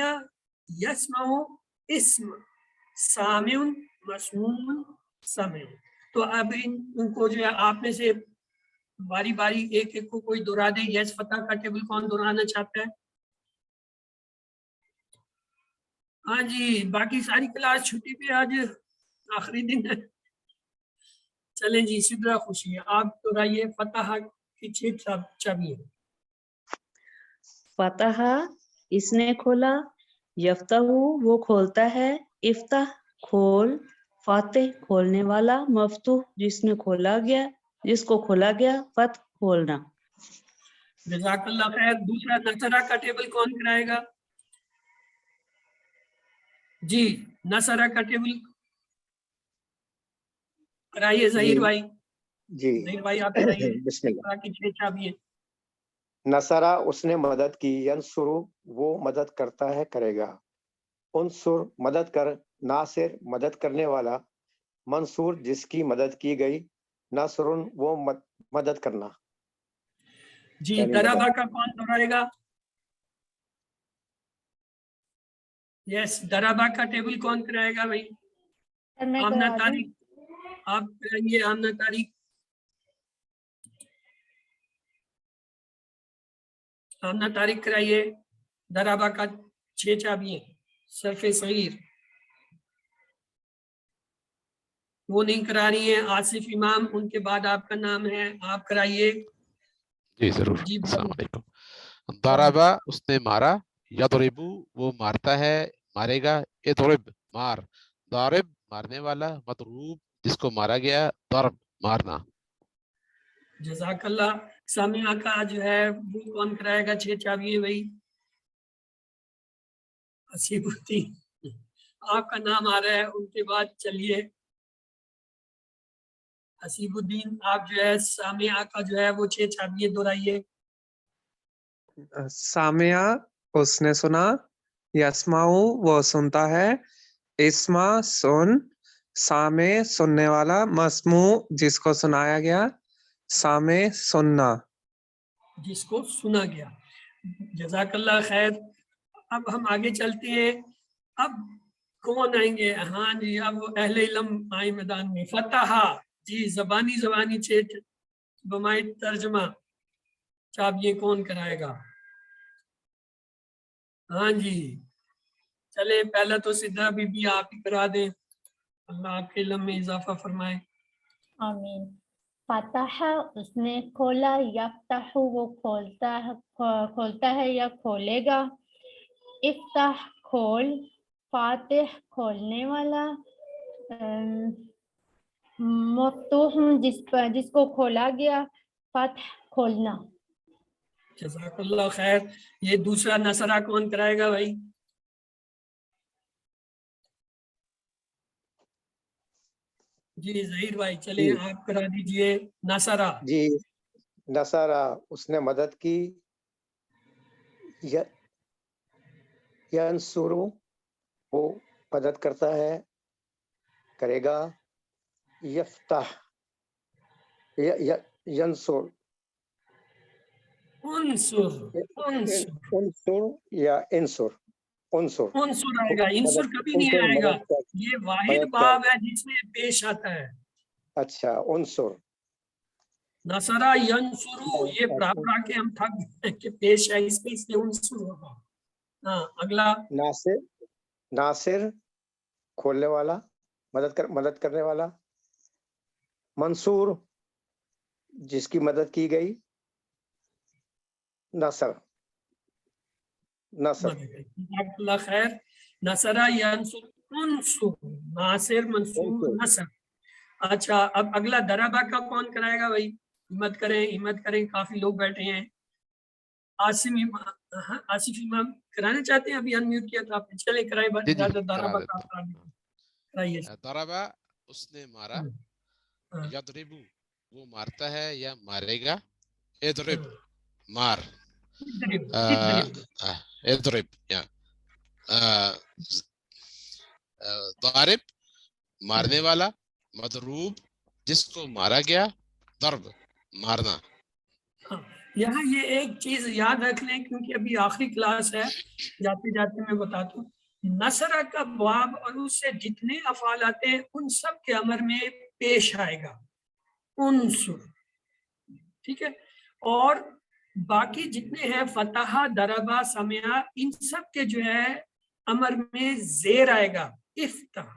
یسمع, اسم, سامع, مسموع, سمع. تو اب ان کو جو ہے آپ میں سے باری باری ایک ایک کو کوئی دہرا دے. یس فتح کا ٹیبل کون دہرانا چاہتا ہے؟ ہاں جی, باقی ساری کلاس چھٹی پہ آج آخری دن ہے. چلیں جی, اسی طرح خوشی ہے. آپ دہرائیے فتح کی 6 چابی ہے. فتح اس نے کھولا, یفتح وہ کھولتا ہے, افتح کھول, فاتح کھولنے والا, مفتوح جس کو کھولا گیا, فتح کھولنا. جزاک اللہ خیر. دوسرا نصرہ کا ٹیبل کون کرائے گا؟ جی نصرہ کا ٹیبل کرائیے ظہیر بھائی. جی ظہیر بھائی آپ کرائیے. بسم اللہ. کی 6 چابی ہے. نصرہ اس نے مدد کی, ینصر وہ مدد کرتا ہے کرے گا, انصر مدد کر, ناصر مدد کرنے والا, منصور جس کی مدد کی گئی, نصر وہ مدد کرنا. جی یعنی ضربہ کا کون دہرائے گا؟ یس ضربہ کا ٹیبل کون کرائے گا بھائی؟ میں آمنہ کرا دوں. طارق آپ کرائیے. آمنہ طارق, آمنہ طارق کرائیے. ضربہ کا 6 چابی ہیں. صرف صغیر وہ نہیں کرا رہی ہیں. آصف امام ان کے بعد آپ کا نام ہے, آپ کرائیے. جی ضرور. جی السلام علیکم. ضربہ اس نے مارا, یضرب وہ مارتا ہے مارے گا, اضرب مار, ضارب مارنے والا, مضروب جس کو مارا گیا, ضرب مارنا. جزاک اللہ. سامعہ کا جو ہے وہ کون کرائے گا؟ 6 چابی ہے بھائی. حسیب الدین آپ کا نام آ رہا ہے, ان کے بعد چلیے حسیب الدین آپ جو ہے سامعہ کا جو ہے وہ 6 چابیاں دہرائیے. سامعہ اس نے سنا, یسمع وہ سنتا ہے, اسمع سن, سامع سننے والا, مسموع جس کو سنایا گیا, سامع سننا. جس کو سنا گیا. جزاک اللہ خیر. اب ہم آگے چلتے ہیں. اب کون آئیں گے؟ ہاں جی اب اہل علم آئے میدان میں. فتح جی زبانی 6 بمائے ترجمہ چابیاں کون کرائے گا؟ ہاں جی چلے پہلا تو سدھا بی بی آپ ہی کرا دیں. اللہ آپ کے علم میں اضافہ فرمائے. آمین. فتح اس نے کھولا, یفتح وہ کھولتا ہے یا کھولے گا, افتح کھول, فاتح کھولنے والا, مفتوح جس کو کھولا گیا, فتح کھولنا. جزاک اللہ خیر. یہ دوسرا نصرہ کون کرائے گا بھائی؟ جی ظہیر بھائی چلیں جی آپ کرا دیجئے نصرہ. جی نصرہ اس نے مدد کی. ینصرو وہ مدد کرتا ہے کرے گا. یفتح ینصر انصر انصر انصر یا انصر انصر انصر آئے گا، انصر کبھی نہیں انصر آئے گا. مدد کر. یہ واحد مدد کر. باب ہے جس میں پیش آتا ہے. اچھا انصر. نصرہ ینصرو یہ پڑھا پڑھا کے ہم تھک گئے کہ پیش ہے اس پہ، اس لیے انصر ہوگا. ہاں اگلا. ناصر ناصر کھولنے والا مدد کرنے والا. منصور جس کی مدد کی گئی. نصر نصر جزاک اللہ خیر. نصرہ ینصر انصر ناصر منصور انصر. نصر. اچھا اب اگلا دربہ کا کون کرائے گا بھائی؟ ہمت کریں کافی لوگ بیٹھے ہیں. آصف امام کرانا چاہتے ہیں؟ ابھی انمیوٹ کیا تھا آپ نے. چلیں کرائے جی جی دربہ کرا کا دیتا. کرائیے. ضربہ اس نے مارا. یضربو وہ مارتا ہے یا مارے گا. اضرب مار. اضرب یا ضارب مارنے والا. مضروب جس کو مارا گیا. ضرب مارنا. یہاں یہ ایک چیز یاد رکھ لیں کیونکہ ابھی آخری کلاس ہے، جاتے جاتے میں بتاتا ہوں. نصرہ کا باب اور اس سے جتنے افعال آتے ہیں ان سب کے امر میں پیش آئے گا انصر. ٹھیک ہے. اور باقی جتنے ہیں فتح دربہ سمعہ ان سب کے جو ہے امر میں زیر آئے گا. افتح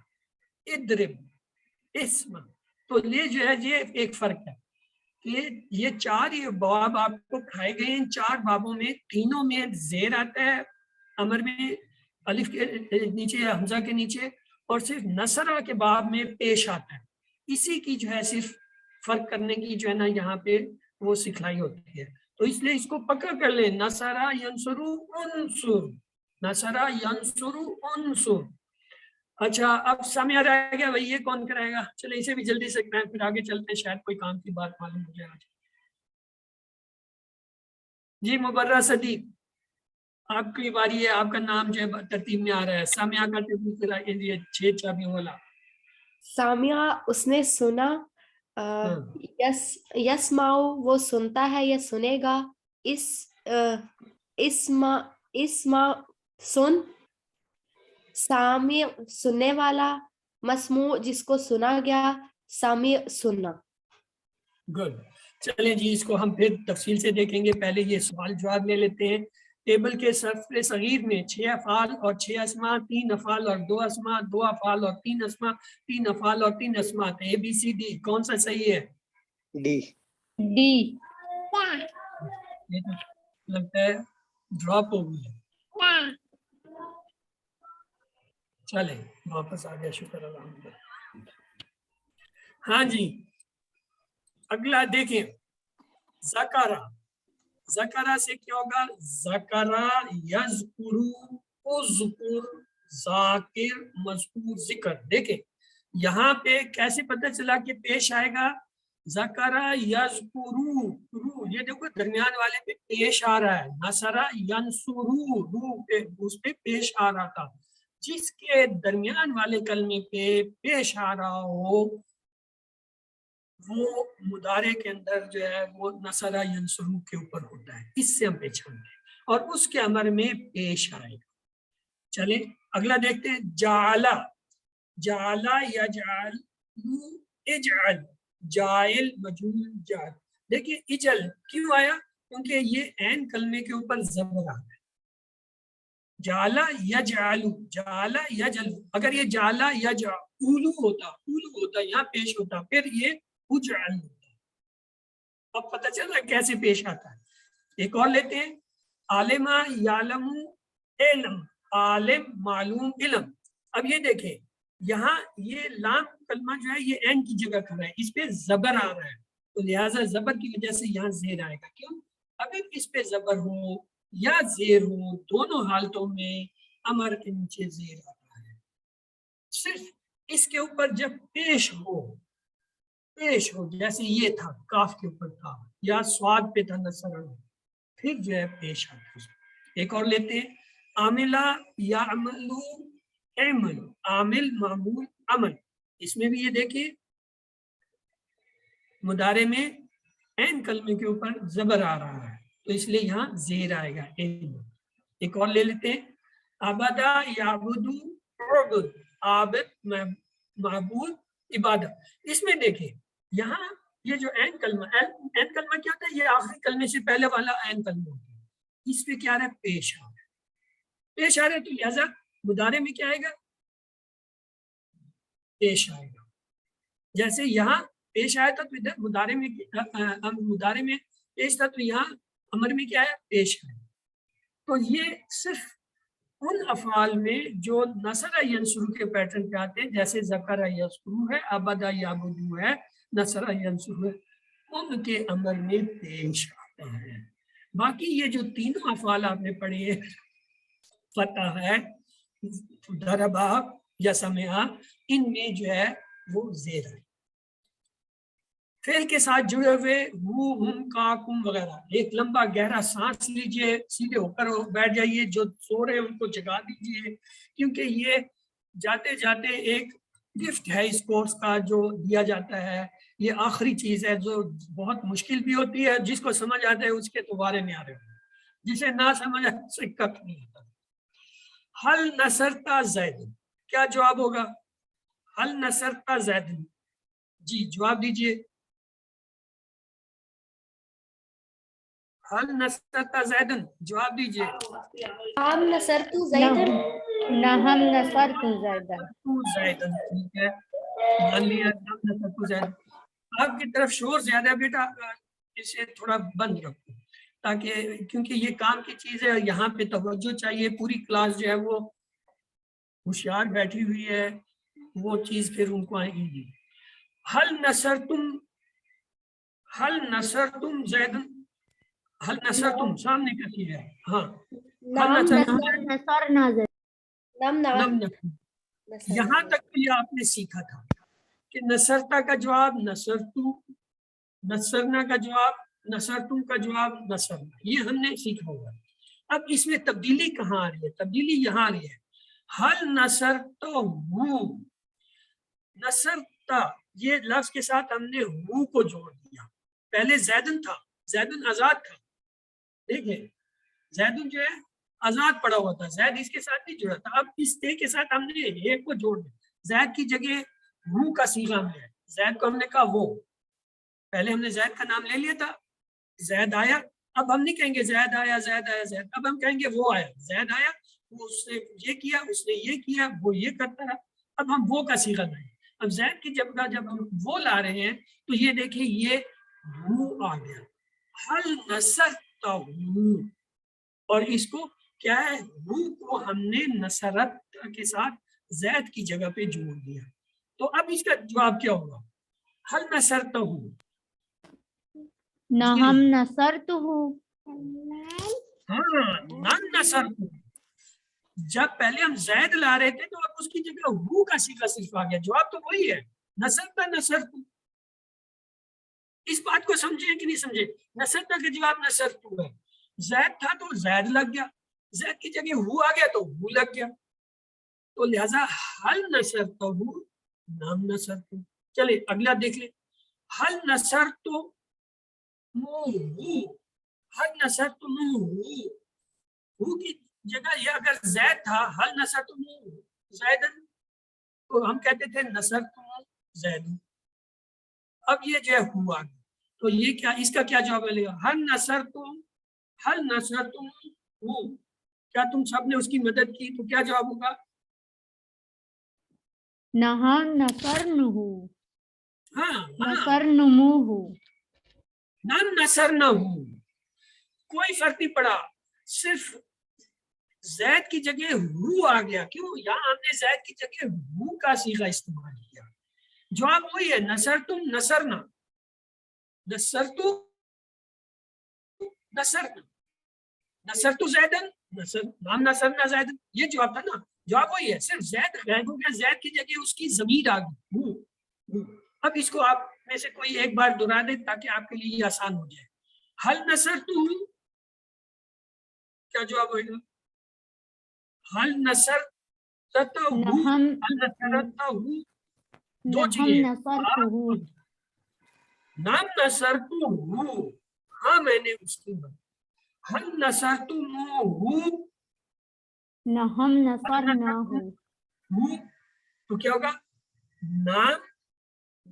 اضرب اسم. تو یہ جو ہے یہ ایک فرق ہے کہ یہ چار باب آپ کو کھائے گئے. ان چار بابوں میں تینوں میں زیر آتا ہے امر میں الف کے نیچے یا حمزہ کے نیچے، اور صرف نصرہ کے باب میں پیش آتا ہے. اسی کی جو ہے صرف فرق کرنے کی جو ہے نا یہاں پہ وہ سکھلائی ہوتی ہے. تو اس لیے اس کو پکڑ کر لیں. نصرہ ینصرو انصر نصرہ ینصرو انصر. اچھا اب سامع رہ گیا بھائی، یہ کون کرائے گا؟ چلے اسے بھی جلدی سے کریں پھر آگے چلتے ہیں، شاید کوئی کام کی بات معلوم ہو جائے. جی مبرہ صدیق آپ کی باری ہے. آپ کا نام جو ہے ترتیب میں آ رہا ہے. سامعہ کا ترتیب کے لیے 6 چابیوں والا. سامعہ اس نے سنا. یسمعو وہ سنتا ہے یا سنے گا. اسما سن. سامع سننے والا. مسموع جس کو سنا گیا. سامع سننا. گڈ. چلیں جی اس کو ہم پھر تفصیل سے دیکھیں گے. پہلے یہ سوال جواب لے لیتے ہیں. ٹیبل کے صفر صغیر میں 6 افعال اور 6 اسماء، 3 افعال اور 2 اسماء، 2 افعال اور 3 اسماء، 3 افعال اور 3 اسماء. ABCD کون سا صحیح ہے؟ ڈی. ڈی. یہ تو لگتا ہے ڈراپ ہو گئی. چلیں واپس آ گیا، شکر الحمدللہ. ہاں جی اگلا دیکھیں. ذکرہ. ذکرہ سے کیا ہوگا؟ ذکرہ یذکرو اذکر ذاکر مذکور ذکر. دیکھیں یہاں پہ کیسے پتہ چلا کہ پیش آئے گا؟ ذکرہ یذکرو رو، یہ دیکھو درمیان والے پہ پیش آ رہا ہے. نصرہ ینصرو رو پہ اس پہ پیش آ رہا تھا. جس کے درمیان والے کلمے پہ پیش آ رہا ہو وہ مضارع کے اندر جو ہے وہ نصرہ ینصرو کے اوپر ہوتا ہے. اس سے ہم پہچان گئے اور اس کے امر میں پیش آئے گا. چلیں اگلا دیکھتے ہیں. جعلا. جعلا یجعل اجعل جائل مجعول جعل. دیکھیں اجل کیوں آیا؟ کیونکہ یہ عین کلمے کے اوپر زبر آ ہے. جعلا یجعل جعلا یجعل. اگر یہ جعلا یجعل ہوتا یہاں پیش ہوتا پھر یہ اجعل ہوتا. اب پتہ چل رہا ہے کیسے پیش آتا ہے. ایک اور لیتے ہیں. عالمہ یعلم علم. عالم معلوم علم. اب یہ دیکھیں یہاں یہ لام کلمہ جو ہے یہ عین کی جگہ کھڑا ہے، اس پہ زبر آ رہا ہے تو لہٰذا زبر کی وجہ سے یہاں زیر آئے گا. کیوں؟ اگر اس پہ زبر ہو یا زیر ہو دونوں حالتوں میں امر کے نیچے زیر آتا ہے. صرف اس کے اوپر جب پیش ہو پیش ہو، جیسے یہ تھا کاف کے اوپر تھا یا سواد پہ تھا نصر، پھر جو ہے پیش آتا ہے۔ ایک اور لیتے ہیں، عاملہ یعملو اعمل، عامل معمول عمل، اس میں بھی یہ دیکھیں مضارع میں عین کلمے کے اوپر زبر آ رہا ہے تو اس لیے یہاں زیر آئے گا۔ ایک اور لے لیتے ہیں، عبدا یعبدو عبد، عابد معبود عبادت۔ اس میں دیکھیں یہاں یہ جو عین کلمہ کیا ہوتا ہے، یہ آخری کلمے سے پہلے والا عین کلمہ ہوتا ہے، اس پہ کیا آ رہا ہے، پیش آ رہا ہے، پیش آ رہا ہے، تو لہذا مضارع میں کیا آئے گا، پیش آئے گا۔ جیسے یہاں پیش آیا تھا تو ادھر مضارع میں پیش تھا، تو یہاں امر میں کیا ہے، پیش ہے۔ تو یہ صرف ان افعال میں جو نصر ینصر کے پیٹرن پہ آتے ہیں، جیسے ذکر یذکر ہے، عبد یعبد ہے، نصر ینصر ہے، ان کے امر میں پیش آتا ہے۔ باقی یہ جو تینوں افعال آپ نے پڑھے ہیں، فتح ہے، ضربا یا سمعا، ان میں جو ہے وہ زیر ہے، فعل کے ساتھ جڑے ہوئے وہ، ہم، کا، کم وغیرہ۔ ایک لمبا گہرا سانس لیجئے، سیدھے ہو کر بیٹھ جائیے، جو سو رہے ہیں ان کو جگا دیجئے، کیونکہ یہ جاتے جاتے ایک گفٹ ہے اس کورس کا جو دیا جاتا ہے، یہ آخری چیز ہے جو بہت مشکل بھی ہوتی ہے، جس کو سمجھ آتا ہے اس کے تو وارے میں آ رہے ہیں، جسے نہ سمجھ آتا اسے کٹ نہیں آتا۔ حل نصرتا زید، کیا جواب ہوگا، حل نصرتا زید، جی جواب دیجئے، حل نصرتا زیدن، جواب دیجئے۔ نعم نصرت زیدن، نعم نصرت زیدن، زیدن، ٹھیک ہے، مان لیا نعم نصرت زیدن۔ آپ کی طرف شور زیادہ ہے بیٹا، اسے تھوڑا بند رکھو تاکہ، کیونکہ یہ کام کی چیز ہے، یہاں پہ توجہ چاہیے، پوری کلاس جو ہے وہ ہوشیار بیٹھی ہوئی ہے، وہ چیز پھر ان کو آئے گی۔ حل نصرتم زیدن، حل نصرتم سامنے کا چیز ہے، ہاں، نعم نصرنا زیدن، نعم یہاں تک یہ آپ نے سیکھا تھا کہ نصرتا کا جواب نصرتو، نصرنا کا جواب نصرتم کا جواب نصرنا، یہ ہم نے سیکھا ہوگا۔ اب اس میں تبدیلی کہاں آ رہی ہے، تبدیلی یہاں آ رہی ہے، حل نصرتو، نصرتا، یہ لفظ کے ساتھ ہم نے ہو کو جوڑ دیا، پہلے زیدن تھا، زیدن آزاد تھا، دیکھیں زیدن جو ہے آزاد پڑا ہوا تھا، زید اس کے ساتھ نہیں جڑا تھا، اب اس تے کے ساتھ ہم نے ایک کو جوڑ دیا، زید کی جگہ ہو کا صیغہ میں ہے، زید کو ہم نے کہا وہ، پہلے ہم نے زید کا نام لے لیا تھا، زید آیا، اب ہم نہیں کہیں گے زید آیا زید آیا زید، اب ہم کہیں گے وہ آیا، زید آیا، وہ اس نے یہ کیا، اس نے یہ کیا، وہ یہ کرتا رہا، اب ہم وہ کا صیغہ لائیں، اب زید کی جب ہم وہ لا رہے ہیں تو یہ دیکھیں یہ وہ آ گیا، حل نصرتہ، اور اس کو کیا ہے، وہ کو ہم نے نصرت کے ساتھ زید کی جگہ پہ جوڑ دیا، تو اب اس کا جواب کیا ہوگا، حل نصرتہ، نعم نصرتہ، ہاں، نن نصرتہ، جب پہلے ہم زید لا رہے تھے تو اب اس کی جگہ ہو کا صیغہ صرف آ گیا، جواب تو وہی ہے، نصرتہ نصرتہ، اس بات کو سمجھے کہ نہیں سمجھے، نصرتہ کا جواب نصرتہ ہے، زید تھا تو زید لگ گیا، زید کی جگہ ہو آ گیا تو ہو لگ گیا، تو لہذا حل نصرتہ نام نصرتہ۔ چلے اگلا دیکھ لیں، حل نصرتہ حل نصرتہ ہو کی جگہ یہ اگر زید تھا، حل نصرتہ زیدن، تو ہم کہتے تھے نصرتہ زیدن، اب یہ جو ہے ہوا گیا، تو یہ کیا، اس کا کیا جواب ملے گا، حل نصرتم ہو، کیا تم سب نے اس کی مدد کی، تو کیا جواب ہوگا، نعم نصرنہ، ہاں نصرنموہ، نن نصرنہ، کوئی فرق نہیں پڑا، صرف زید کی جگہ ہو آ گیا، کیوں، یہاں ہم نے زید کی جگہ ہو کا صیغہ استعمال کیا، جواب وہی ہے، نصرتم نصرنا، نصرتو نصرنا، نصرتو زیدن، نام نصرنا زیدن، یہ جواب تھا نا، جواب وہی ہے، صرف زید غائب ہو گیا، زید کی جگہ اس کی ضمیر آ گئی، اب اس کو آپ میں سے کوئی ایک بار دہرا دیں تاکہ آپ کے لیے یہ آسان ہو جائے. حل نصرتہ، کیا جواب ہوئے گا؟ حل نصرتہ، نہم حل نصرتہ، دو نہم چیزیں. نصرتہ، نام نصرتہ، ہاں میں نے اس کی مدد. حل نصرتموہ، نہم نصرناہ، تو کیا ہوگا؟ نام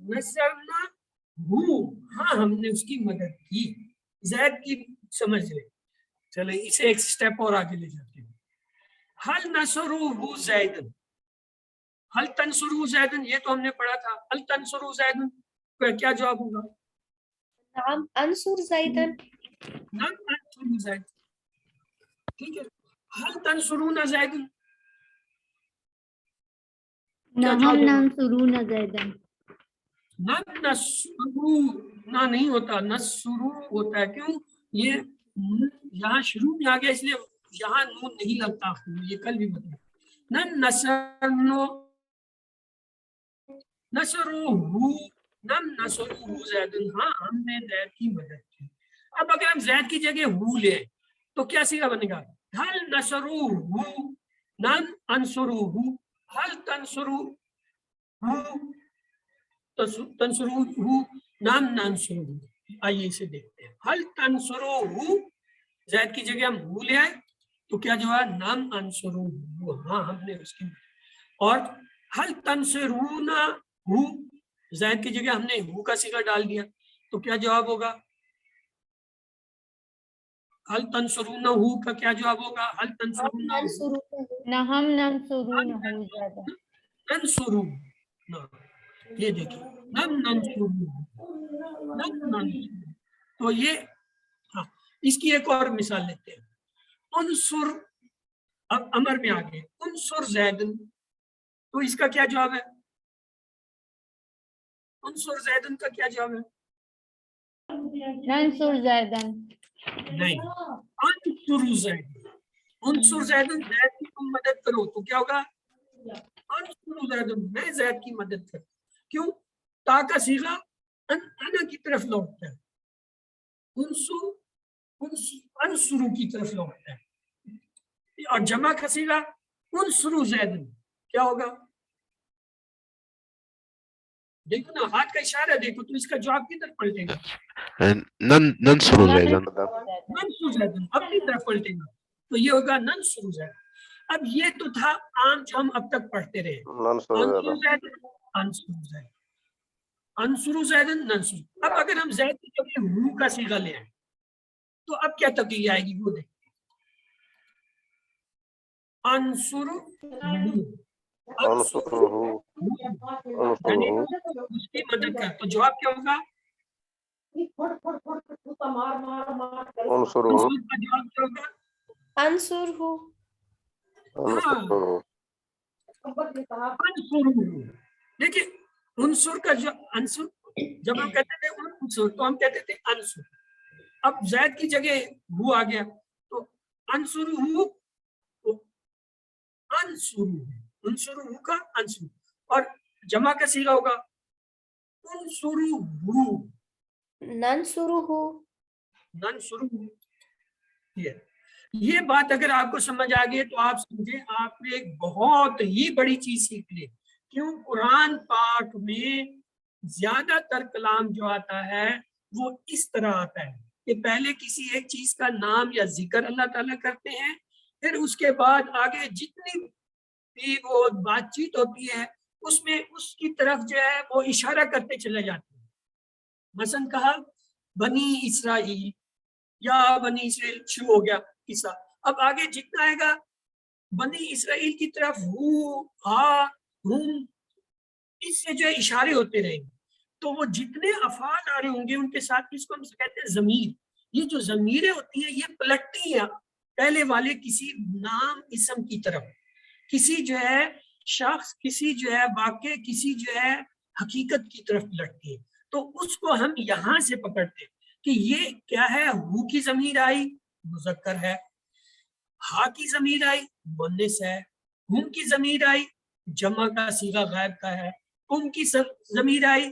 نصرنا ہو، ہاں ہم نے اس کی مدد کی. زید کی سمجھ لیں. چلے اسے ایک سٹیپ اور آگے لے جاتے ہیں. حل نصرہ زیدن، حل تنصرہ زیدن، یہ تو ہم نے پڑھا تھا. حل تنصرہ زیدن کیا جواب ہوگا؟ نعم انصر زیدن. نعم انصرہ زیدن، ٹھیک ہے. حل تنصرون زیدن، کیا نہم جواب ہوگا؟ ننصرون زیدن، نصرو نہ نہیں ہوتا، نصرو ہوتا ہے. کیوں؟ یہ یہاں شروع میں آ گیا اس لیے یہاں نون نہیں لگتا. یہ کل بھی بتایا. نن نصرنو نصرو، نم نصرو زیدن، ہاں ہم نے زید کی مدد کی. اب اگر ہم زید کی جگہ ہو لیں تو کیا صیغہ بنے گا؟ حل نصرو، نن انصرو، حل تنصرو، تنصرو، نام ننصرو. آئیے اسے دیکھتے ہیں. حل تنصرو، زید کی جگہ ہم ہو لے آئے تو کیا جواب؟ نام انصرو، ہاں ہم نے اس کی. اور حل تنصرون، زید کی جگہ ہم نے ہو کا صیغہ ڈال دیا تو کیا جواب ہوگا؟ حل تنصرون کا کیا جواب ہوگا؟ حل تنصرون نہم ننصرون زیدن. ننصرو، یہ دیکھیں نم ننصرو، نم ننصرو. تو یہ ہاں، اس کی ایک اور مثال لیتے ہیں. انصر، اب امر میں آ گئے. انصر زیدن، تو اس کا کیا جواب ہے؟ انصر زیدن کا کیا جواب ہے؟ ننصر زیدن، نہیں، انصر زیدن. انصر زیدن، زید کی تم مدد کرو تو کیا ہوگا؟ انصر زیدن، میں زید کی مدد کروں. کیوں؟ تا کا صیغہ انا کی طرف لوٹتا ہے، انصرو کی طرف لوٹتا ہے. اور جمع کا صیغہ انصرو زیدن کیا ہوگا؟ دیکھو نا ہاتھ کا اشارہ دیکھو تو اس کا جواب کی طرف پلٹے گا؟ ننصر زیدن. ننصر زیدن، اپنی طرف پلٹے گا تو یہ ہوگا ننصر زیدن. اب یہ تو تھا عام جو ہم اب تک پڑھتے رہے. انصر زیدن، انصر زیدن، انصر زیدن، ننصر. اب اگر ہم زید کی جگہ ہو کا صیغہ لے آئیں تو اب کیا تبدیلی آئے گی وہ دیکھیں. انصر یعنی اس کی مدد کر، تو جواب کیا ہوگا؟ انصر کا جواب کیا ہوگا؟ انصر ہو. دیکھیے انصر کا جو انصر، جب ہم کہتے تھے انصر تو ہم کہتے تھے انصر. اب زید کی جگہ ہو آ گیا تو انصر ہو، انصر ہو کا انصر. اور جمع کا صیغہ ہوگا انصر ہو، ننصر ہو. ننصر ہو. یہ بات اگر آپ کو سمجھ آ گئی تو آپ سمجھیں آپ نے ایک بہت ہی بڑی چیز سیکھ لی. کیوں؟ قرآن پاک میں زیادہ تر کلام جو آتا ہے وہ اس طرح آتا ہے کہ پہلے کسی ایک چیز کا نام یا ذکر اللہ تعالیٰ کرتے ہیں، پھر اس کے بعد آگے جتنی بھی وہ بات چیت ہوتی ہے اس میں اس کی طرف جو ہے وہ اشارہ کرتے چلے جاتے ہیں. مثلا کہا بنی اسرائیل یا بنی اسرائیل شروع ہو گیا قصہ. اب آگے جتنا آئے گا بنی اسرائیل کی طرف ہو، ہا، ہم، اس سے جو ہے اشارے ہوتے رہیں گے. تو وہ جتنے افعال آ رہے ہوں گے ان کے ساتھ اس کو ہم کہتے ہیں ضمیر. یہ جو ضمیریں ہوتی ہیں یہ پلٹتی ہیں پہلے والے کسی نام اسم کی طرف، کسی جو ہے شخص، کسی جو ہے واقع، کسی جو ہے حقیقت کی طرف پلٹتی ہے. تو اس کو ہم یہاں سے پکڑتے ہیں کہ یہ کیا ہے. ہو کی ضمیر آئی مذکر ہے، ہا کی ضمیر آئی مؤنث ہے، ہم کی ضمیر آئی جمع کا صیغہ غائب کا ہے، ام کی ضمیر آئی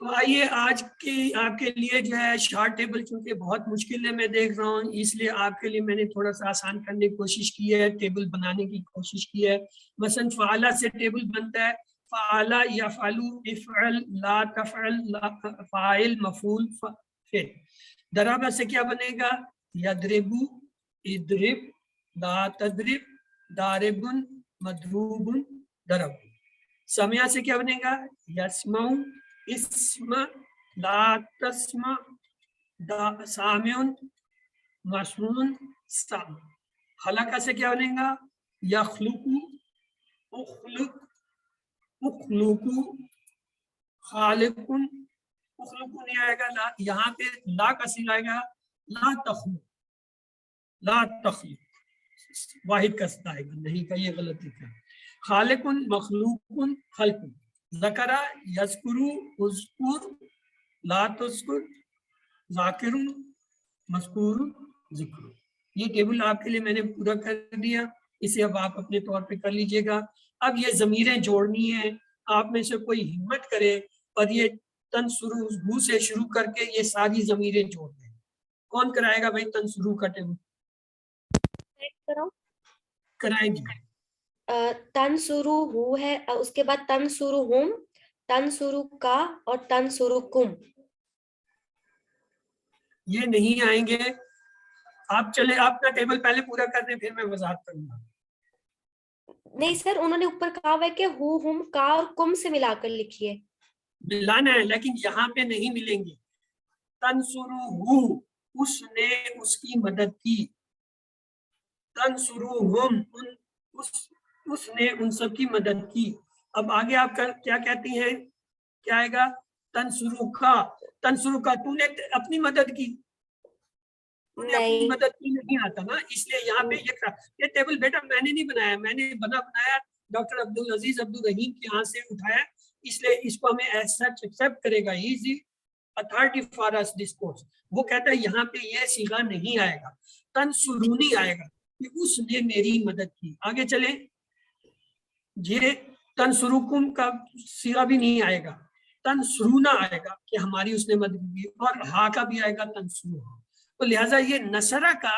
تو آئیے آج کی آپ کے لیے جو ہے شارٹ ٹیبل چونکہ بہت مشکل ہے میں دیکھ رہا ہوں، اس لیے آپ کے لیے میں نے تھوڑا سا آسان کرنے کی کوشش کی ہے، ٹیبل بنانے کی کوشش کی ہے. مثلا فعلا سے ٹیبل بنتا ہے فعلا یفعلو افعل لا تفعل فاعل مفعول فعل. ضرب سے کیا بنے گا یضربو اضرب لا تضرب ضارب مضروب ضرب. سمع سے کیا بنے گا یسمع اسمع لا تسمع سامع مسموع سامع. خلق سے کیا بنے گا یخلق اخلق اخلق خالق اخلق نہیں آئے گا لا، یہاں پہ لا کا صیغہ آئے گا لا تخلق لا تخلق واحد کا صیغہ آئے گا، نہیں کا یہ غلط لکھا. خالق مخلوق خلق. ذکر یذکر اذکر لا تذکر ذاکر مذکور ذکر. یہ ٹیبل آپ کے لیے میں نے پورا کر دیا، اسے اب آپ اپنے طور پہ کر لیجئے گا. اب یہ ضمیریں جوڑنی ہیں، آپ میں سے کوئی ہمت کرے اور یہ تنصرو بو سے شروع کر کے یہ ساری ضمیریں جوڑ دیں. کون کرائے گا بھائی تنصرو کا ٹیبل؟ کرائیں گے. تنصرو ہو ہے، اس کے بعد تنصرو ہم، تنصرو کا اور تنصرو کم. یہ نہیں آئیں گے. آپ چلے آپ کا ٹیبل پہلے پورا کر دیں پھر میں وضاحت کروں گا. نہیں سر، انہوں نے اوپر کہا ہوا ہے کہ ہو ہم کا اور کم سے ملا کر لکھیے. ملانا ہے لیکن یہاں پہ نہیں ملیں گے. تنصرو ہو اس نے اس کی مدد کی، تنصرو ہم اس نے ان سب کی مدد کی. اب آگے آپ کیا کہتی ہیں، کیا آئے گا تنصرو کا. تنصرو کا تو نے اپنی مدد کی، تو نے اپنی نہیں. مدد کی نہیں آتا نا، اس لیے یہاں پہ یہ ٹیبل بیٹا میں نے نہیں بنایا، میں نے بنایا ڈاکٹر عبدالعزیز عبدالرحیم کے ہاں سے اٹھایا، اس لیے اس کو ہمیں ایسا ایکسپٹ کرے گا. ایزی اتھارٹی فار اس ڈسکورس. وہ کہتا ہے یہاں پہ یہ صیغہ نہیں آئے گا، تنصرونی آئے گا کہ اس نے میری مدد کی. آگے چلیں. یہ تنصرکم کا صیغہ بھی نہیں آئے گا، تنصرونا آئے گا کہ ہماری اس نے مدد کی، اور ہا کا بھی آئے گا تنصروہا. تو لہٰذا یہ نصرہ کا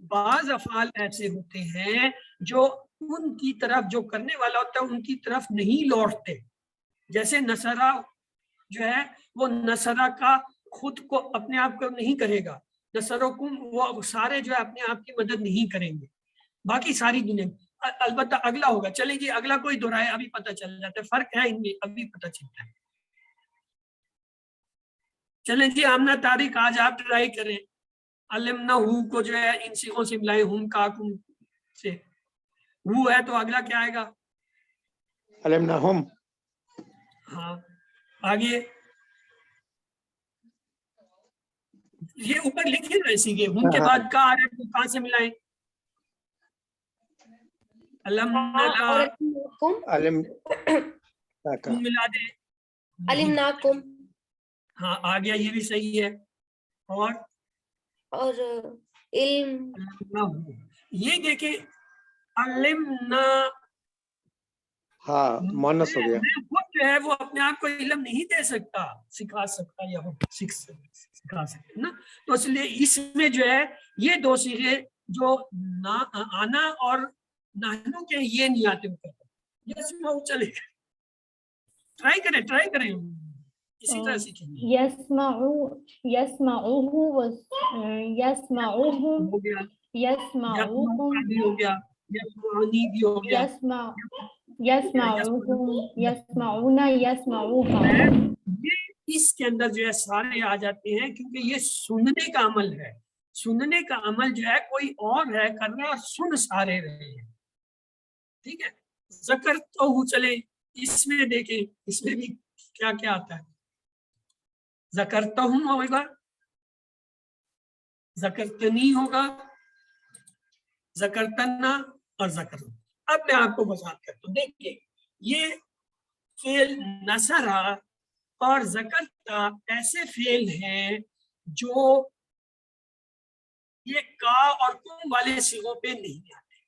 بعض افعال ایسے ہوتے ہیں جو ان کی طرف جو کرنے والا ہوتا ہے ان کی طرف نہیں لوٹتے. جیسے نصرہ جو ہے وہ نصرہ کا خود کو اپنے آپ کو نہیں کرے گا، نصرکم وہ سارے جو ہے اپنے آپ کی مدد نہیں کریں گے، باقی ساری دنیا. البتہ اگلا ہوگا. چلیں جی اگلا کوئی دہرائے، ابھی پتہ چل جاتا ہے، فرق ہے ان میں ابھی پتہ چلتا ہے. چلیں جی آمنہ طارق آج آپ ٹرائی کریں. علمنا ہو کو جو ہے ان صیغوں سے ملائیں، ہم کا کم سے. ہو ہے تو اگلا کیا آئے گا علمنا ہم. ہاں آگے یہ اوپر لکھے نا اسی کے ہم کے بعد کا آ رہا ہے تو کہاں سے ملائیں علمنا اور کا علم ہم ملا دیں. علمناکم. ہاں آ گیا یہ بھی صحیح ہے. اور علم علمنا ہو یہ دیکھیں علمنا ہاں مونس ہو گیا. میں خود جو ہے وہ اپنے آپ کو علم نہیں دے سکتا، سکھا سکتا یا سکھا سکتا نا. تو اس لیے اس میں جو ہے یہ دو صیغے جو آنا اور نحنو کے یہ نہیں آتے اوپر. یس میں چلے ٹرائی کریں اسی طرح سیکھیں گے. یسمعوه یسمعوهم ہو گیا یسمعوکم بھی ہو گیا، یسمعنی بھی ہو گیا. یسمعوکم یسمعون یسمعوها. یہ اس کے اندر جو ہے سارے آ جاتے ہیں کیونکہ یہ سننے کا عمل ہے. سننے کا عمل جو ہے کوئی اور ہے کر رہا اور سن سارے رہے ہیں. ٹھیک ہے. ذکر تو چلے اس میں دیکھیں اس میں بھی کیا کیا آتا ہے. ذکرتا ہوں ہوگا، ذکرتنی ہوگا، ذکرتنا اور ذکر. اب میں آپ کو وضاحت کرتا ہوں. دیکھیے یہ فعل نصرہ اور ذکرتا ایسے فعل ہیں جو یہ کا اور کم والے صیغوں پہ نہیں آتے.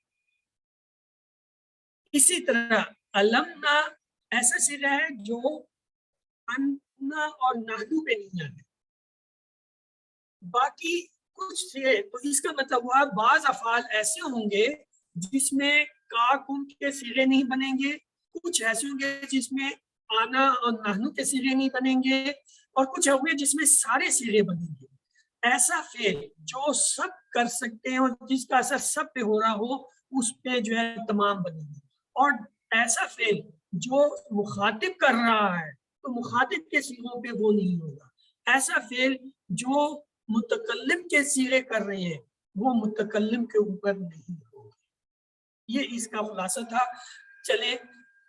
اسی طرح علمنا ایسا صیغہ ہے جو نا اور نحنو پہ نہیں آتے. باقی کچھ تھے تو اس کا مطلب ہوا بعض افعال ایسے ہوں گے جس میں کا کن کے صیغے نہیں بنیں گے, کچھ ایسے ہوں گے جس میں آنا اور نحنو کے صیغے نہیں بنیں گے, اور کچھ ہوں گے جس میں سارے صیغے بنیں گے. ایسا فعل جو سب کر سکتے ہیں اور جس کا اثر سب پہ ہو رہا ہو اس پہ جو ہے تمام بنیں گے. اور ایسا فعل جو مخاطب کر رہا ہے تو مخاطب کے صیغوں پہ وہ نہیں ہوگا. ایسا فعل جو متکلم کے صیغے کر رہے ہیں وہ متکلم کے اوپر نہیں ہوگا. یہ اس کا خلاصہ تھا. چلیں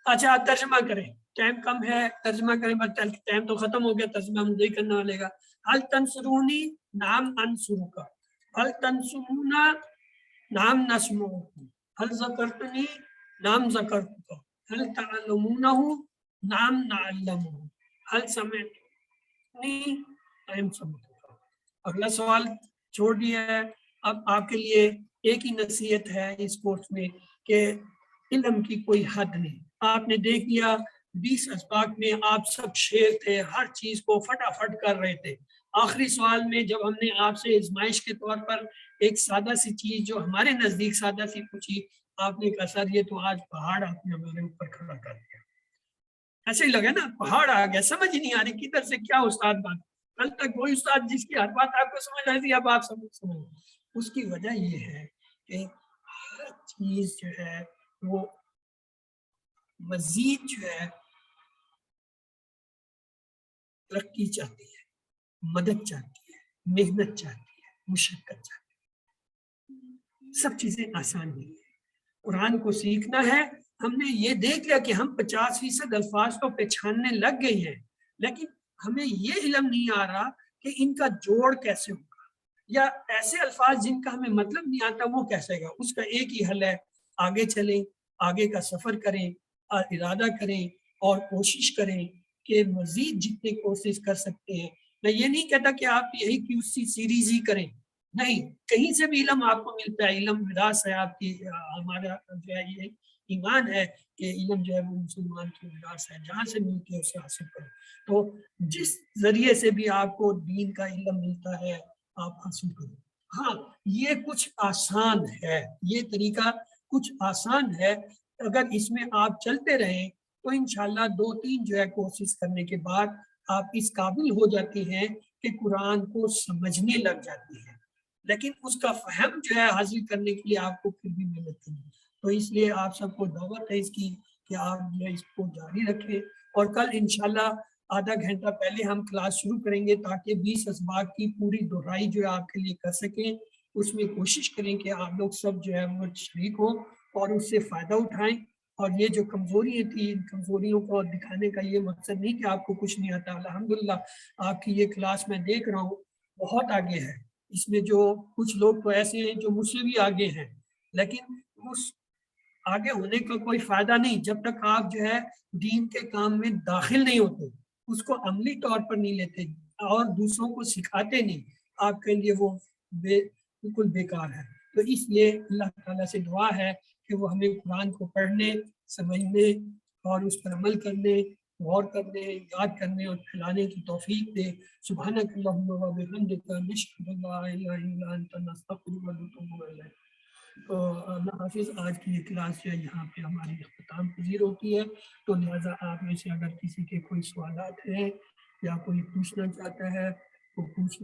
اچھا ترجمہ کریں, ٹائم کم ہے, ترجمہ کریں, ٹائم تو ختم ہو گیا, ترجمہ مجھے کرنا والے گا. حل تنصرونی نام انصرک, حل تنصرونا نام نسمعک, حل ذکرتنی نام ذکرتک, حل تعلمونہ نام نعلمہ, حل سمعتنی نام سمعتک. اگلا سوال چھوڑ دیا ہے. اب آپ کے لیے ایک ہی نصیحت ہے اس کورس میں کہ علم کی کوئی حد نہیں. آپ نے دیکھ لیا 20 اسباق میں آپ سب شیر تھے, ہر چیز کو فٹافٹ کر رہے تھے. آخری سوال میں جب ہم نے آپ سے آزمائش کے طور پر ایک سادہ سی چیز جو ہمارے نزدیک سادہ سی پوچھی, آپ نے کہا سر یہ تو آج پہاڑ آپ نے ہمارے اوپر کھڑا کر دیا. ایسے ہی لگا نا, پہاڑ آ گیا, سمجھ نہیں آ رہی کدھر سے کیا استاد بات. کل تک وہی استاد جس کی ہر بات آپ کو سمجھ آئی تھی اب آپ سمجھ. اس کی وجہ یہ ہے کہ ہر چیز جو ہے وہ مزید جو ہے ترقی چاہتی ہے, مدد چاہتی ہے, محنت چاہتی ہے, مشقت چاہتی ہے. سب چیزیں آسان نہیں ہیں. قرآن کو سیکھنا ہے. ہم نے یہ دیکھ لیا کہ ہم 50% الفاظ تو پہچاننے لگ گئے ہیں, لیکن ہمیں یہ علم نہیں آ رہا کہ ان کا جوڑ کیسے ہوگا, یا ایسے الفاظ جن کا ہمیں مطلب نہیں آتا وہ کیسے گا. اس کا ایک ہی حل ہے, آگے چلیں, آگے کا سفر کریں, ارادہ کریں اور کوشش کریں کہ مزید جتنے کوشش کر سکتے ہیں. میں یہ نہیں کہتا کہ آپ یہی QC سیریز ہی کریں, نہیں, کہیں سے بھی علم آپ کو ملتا ہے. علم وراثت ہے آپ کی. ہمارا جو ہے یہ ایمان ہے کہ علم جو ہے وہ مسلمان کی وراثت ہے, جہاں سے ملتی ہے اسے حاصل کریں. تو جس ذریعے سے بھی آپ کو دین کا علم ملتا ہے آپ حاصل کریں. ہاں یہ کچھ آسان ہے, یہ طریقہ کچھ آسان ہے. اگر اس میں آپ چلتے رہیں تو انشاءاللہ 2-3 جو ہے کوشش کرنے کے بعد آپ اس قابل ہو جاتے ہیں کہ قرآن کو سمجھنے لگ جاتی ہے. لیکن اس کا فہم جو ہے حاصل کرنے کے لیے آپ کو پھر بھی محنت کرنی. تو اس لیے آپ سب کو دعوت ہے اس کی کہ آپ جو ہے اس کو جاری رکھیں. اور کل انشاءاللہ آدھا گھنٹہ پہلے ہم کلاس شروع کریں گے تاکہ 20 اسباق کی پوری دہرائی جو ہے آپ کے لیے کر سکیں. اس میں کوشش کریں کہ آپ لوگ سب جو ہے وہ شریک ہوں اور اس سے فائدہ اٹھائیں. اور یہ جو کمزوریاں تھیں ان کمزوریوں کو دکھانے کا یہ مقصد نہیں کہ آپ کو کچھ نہیں آتا. الحمدللہ آپ کی یہ کلاس میں دیکھ رہا ہوں بہت آگے ہے. اس میں جو کچھ لوگ تو ایسے ہیں جو مجھ سے بھی آگے ہیں, لیکن اس آگے ہونے کا کوئی فائدہ نہیں جب تک آپ جو ہے دین کے کام میں داخل نہیں ہوتے, اس کو عملی طور پر نہیں لیتے اور دوسروں کو سکھاتے نہیں. آپ کے لیے وہ بالکل بیکار ہے. تو اس لیے اللہ تعالیٰ سے دعا ہے کہ وہ ہمیں قرآن کو پڑھنے, سمجھنے اور اس پر عمل کرنے, غور کرنے, یاد کرنے اور پھیلانے کی توفیق دے. سبحانک اللہم و بحمدک نشہد ان لا الہ الا انت نستغفرک و نتوب الیک. تو اللہ حافظ. آج کی یہ کلاس جو ہے یہاں پہ ہماری اختتام پذیر ہوتی ہے. تو لہٰذا آپ میں سے اگر کسی کے کوئی سوالات ہیں یا کوئی پوچھنا چاہتا ہے وہ پوچھ